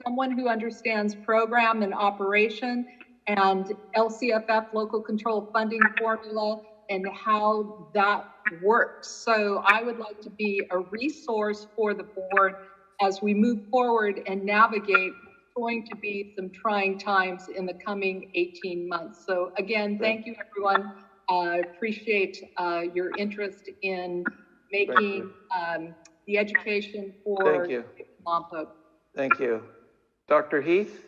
someone who understands program and operation and LCFF, local control funding formula, and how that works. So I would like to be a resource for the board as we move forward and navigate going to be some trying times in the coming 18 months. So again, thank you everyone. I appreciate your interest in making the education for Lompoc. Thank you. Dr. Heath,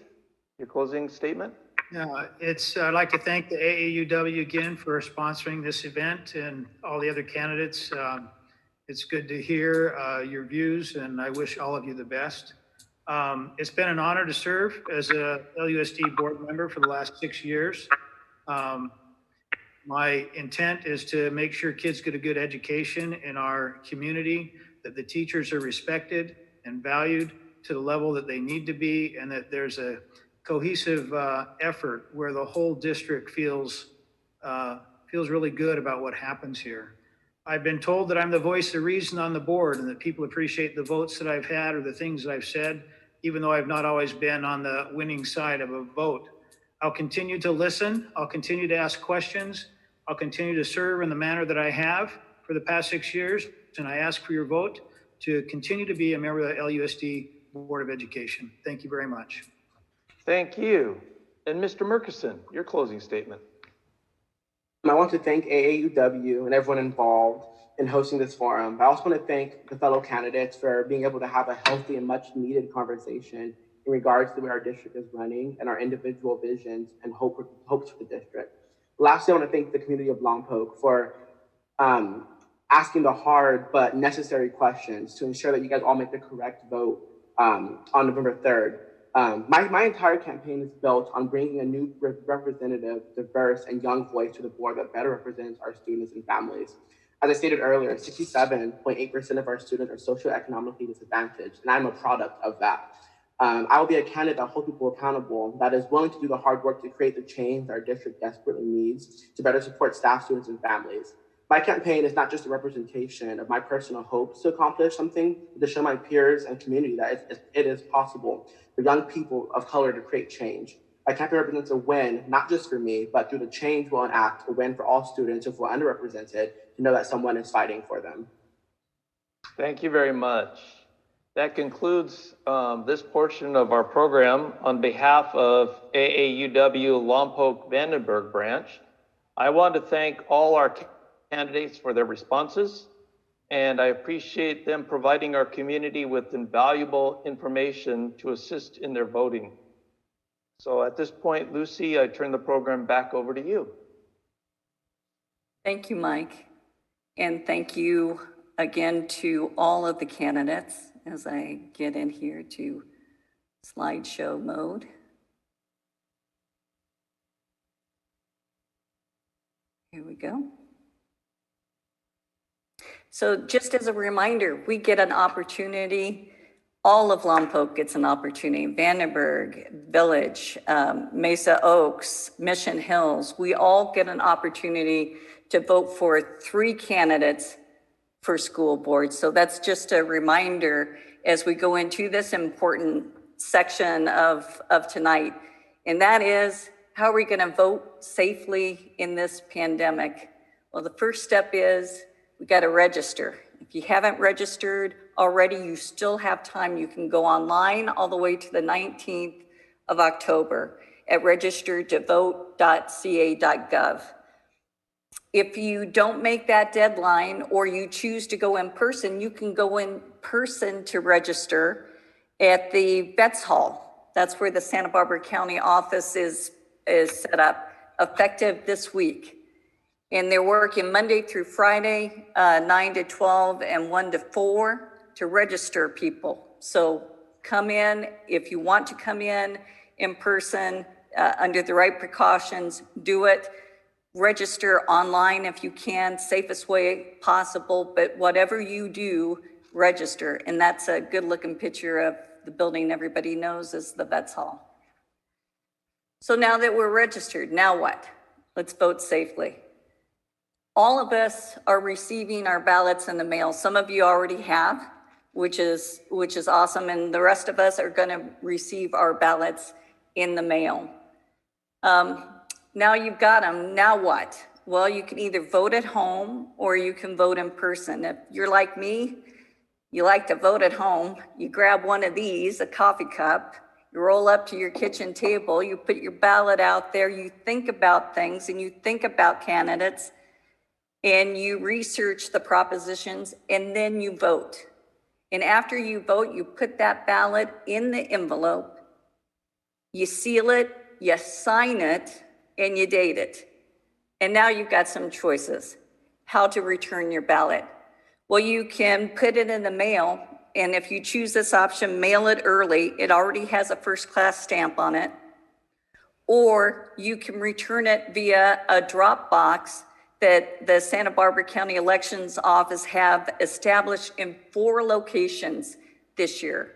your closing statement? Yeah, I'd like to thank the AAUW again for sponsoring this event and all the other candidates. It's good to hear your views, and I wish all of you the best. It's been an honor to serve as a LUSD board member for the last 6 years. My intent is to make sure kids get a good education in our community, that the teachers are respected and valued to the level that they need to be, and that there's a cohesive effort where the whole district feels really good about what happens here. I've been told that I'm the voice of reason on the board and that people appreciate the votes that I've had or the things that I've said, even though I've not always been on the winning side of a vote. I'll continue to listen. I'll continue to ask questions. I'll continue to serve in the manner that I have for the past 6 years. And I ask for your vote to continue to be a member of the LUSD Board of Education. Thank you very much. Thank you. And Mr. Murkison, your closing statement. I want to thank AAUW and everyone involved in hosting this forum. I also want to thank the fellow candidates for being able to have a healthy and much needed conversation in regards to where our district is running and our individual visions and hopes for the district. Lastly, I want to thank the community of Lompoc for asking the hard but necessary questions to ensure that you guys all make the correct vote on November 3rd. My entire campaign is built on bringing a new representative, diverse, and young voice to the board that better represents our students and families. As I stated earlier, 67.8% of our students are socioeconomically disadvantaged, and I'm a product of that. I will be a candidate that holds people accountable, that is willing to do the hard work to create the change our district desperately needs to better support staff, students, and families. My campaign is not just a representation of my personal hopes to accomplish something, but to show my peers and community that it is possible for young people of color to create change. My campaign represents a win, not just for me, but through the change we'll enact, a win for all students who feel underrepresented to know that someone is fighting for them. Thank you very much. That concludes this portion of our program. On behalf of AAUW Lompoc-Vandenberg branch, I want to thank all our candidates for their responses, and I appreciate them providing our community with invaluable information to assist in their voting. So at this point, Lucy, I turn the program back over to you. Thank you, Mike. And thank you again to all of the candidates as I get in here to slideshow mode. Here we go. So just as a reminder, we get an opportunity. All of Lompoc gets an opportunity. Vandenberg, Village, Mesa Oaks, Mission Hills, we all get an opportunity to vote for 3 candidates for school board. So that's just a reminder as we go into this important section of tonight. And that is, how are we gonna vote safely in this pandemic? Well, the first step is we gotta register. If you haven't registered already, you still have time. You can go online all the way to the 19th of October at registertovote.ca.gov. If you don't make that deadline or you choose to go in person, you can go in person to register at the Vets Hall. That's where the Santa Barbara County office is set up, effective this week. And they're working Monday through Friday, 9 to 12 and 1 to 4 to register people. So come in, if you want to come in person, under the right precautions, do it. Register online if you can, safest way possible, but whatever you do, register. And that's a good looking picture of the building everybody knows is the Vets Hall. So now that we're registered, now what? Let's vote safely. All of us are receiving our ballots in the mail. Some of you already have, which is awesome. And the rest of us are gonna receive our ballots in the mail. Now you've got them, now what? Well, you can either vote at home or you can vote in person. If you're like me, you like to vote at home, you grab one of these, a coffee cup, you roll up to your kitchen table, you put your ballot out there, you think about things and you think about candidates and you research the propositions and then you vote. And after you vote, you put that ballot in the envelope, you seal it, you sign it, and you date it. And now you've got some choices. How to return your ballot. Well, you can put it in the mail, and if you choose this option, mail it early. It already has a first-class stamp on it. Or you can return it via a drop box that the Santa Barbara County Elections Office have established in 4 locations this year.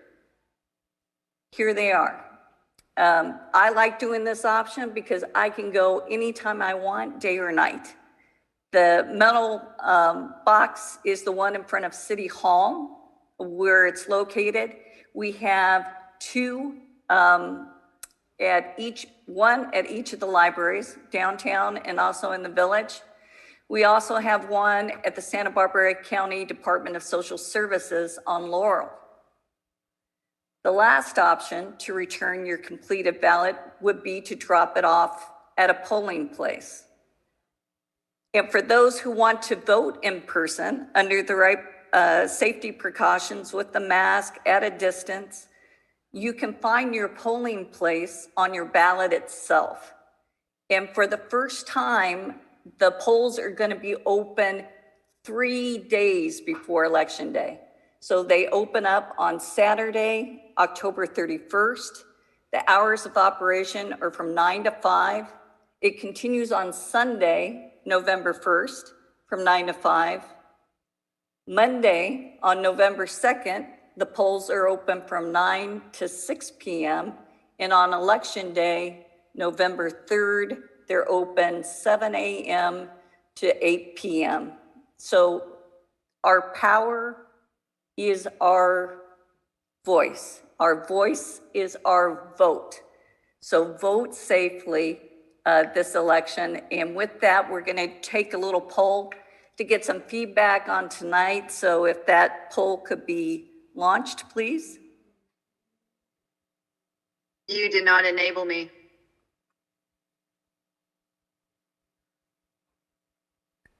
Here they are. I like doing this option because I can go anytime I want, day or night. The metal box is the one in front of City Hall where it's located. We have 2 at each of the libraries, downtown and also in the Village. We also have one at the Santa Barbara County Department of Social Services on Laurel. The last option to return your completed ballot would be to drop it off at a polling place. And for those who want to vote in person under the right safety precautions with the mask at a distance, you can find your polling place on your ballot itself. And for the first time, the polls are going to be open 3 days before Election Day. So they open up on Saturday, October 31st. The hours of operation are from 9 to 5. It continues on Sunday, November 1st, from 9 to 5. Monday, on November 2nd, the polls are open from 9 to 6 p.m. And on Election Day, November 3rd, they're open 7 a.m. to 8 p.m. So our power is our voice. Our voice is our vote. So vote safely this election. And with that, we're going to take a little poll to get some feedback on tonight. So if that poll could be launched, please. You did not enable me.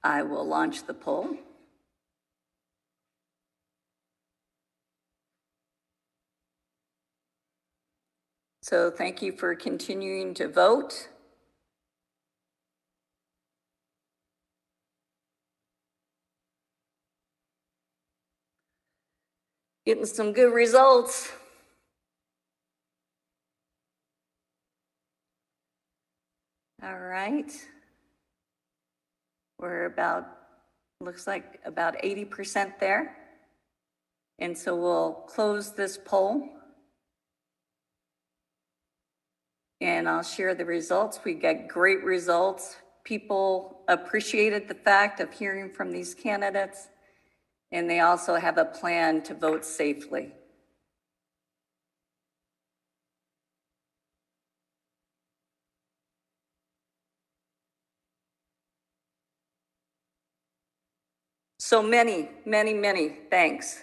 I will launch the poll. So thank you for continuing to vote. Getting some good results. All right. We're about, looks like about 80% there. And so we'll close this poll. And I'll share the results. We got great results. People appreciated the fact of hearing from these candidates, and they also have a plan to vote safely. So many thanks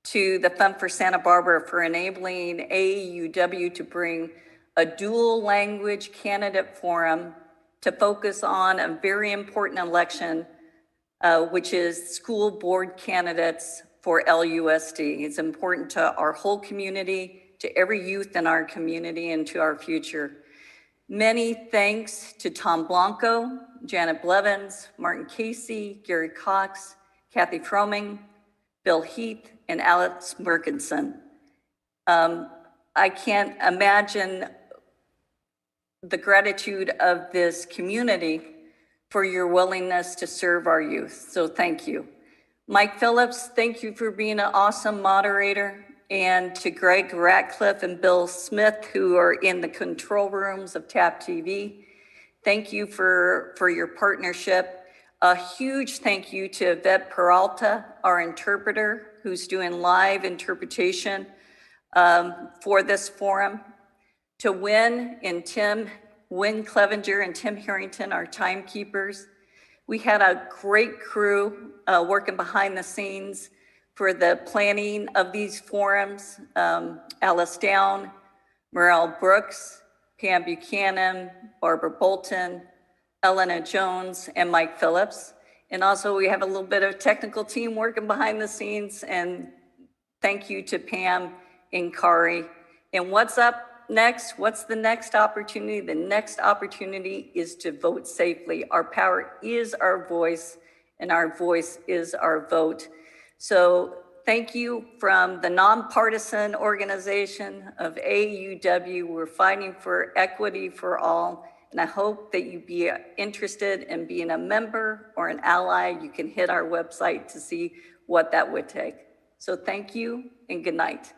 to the Fund for Santa Barbara for enabling AAUW to bring a dual language candidate forum to focus on a very important election, which is school board candidates for LUSD. It's important to our whole community, to every youth in our community, and to our future. Many thanks to Tom Blanco, Janet Blevins, Martin Casey, Gary Cox, Kathy Froming, Bill Heath, and Alex Merkinson. I can't imagine the gratitude of this community for your willingness to serve our youth. So thank you. Mike Phillips, thank you for being an awesome moderator. And to Greg Ratcliffe and Bill Smith, who are in the control rooms of TAP TV, thank you for your partnership. A huge thank you to Yvette Peralta, our interpreter, who's doing live interpretation for this forum. To Win Clevenger and Tim Harrington, our timekeepers. We had a great crew working behind the scenes for the planning of these forums. Alice Down, Morel Brooks, Pam Buchanan, Barbara Bolton, Elena Jones, and Mike Phillips. And also we have a little bit of technical team working behind the scenes, and thank you to Pam and Kari. And what's up next? What's the next opportunity? The next opportunity is to vote safely. Our power is our voice, and our voice is our vote. So thank you from the nonpartisan organization of AAUW. We're fighting for equity for all. And I hope that you be interested in being a member or an ally. You can hit our website to see what that would take. So thank you and good night.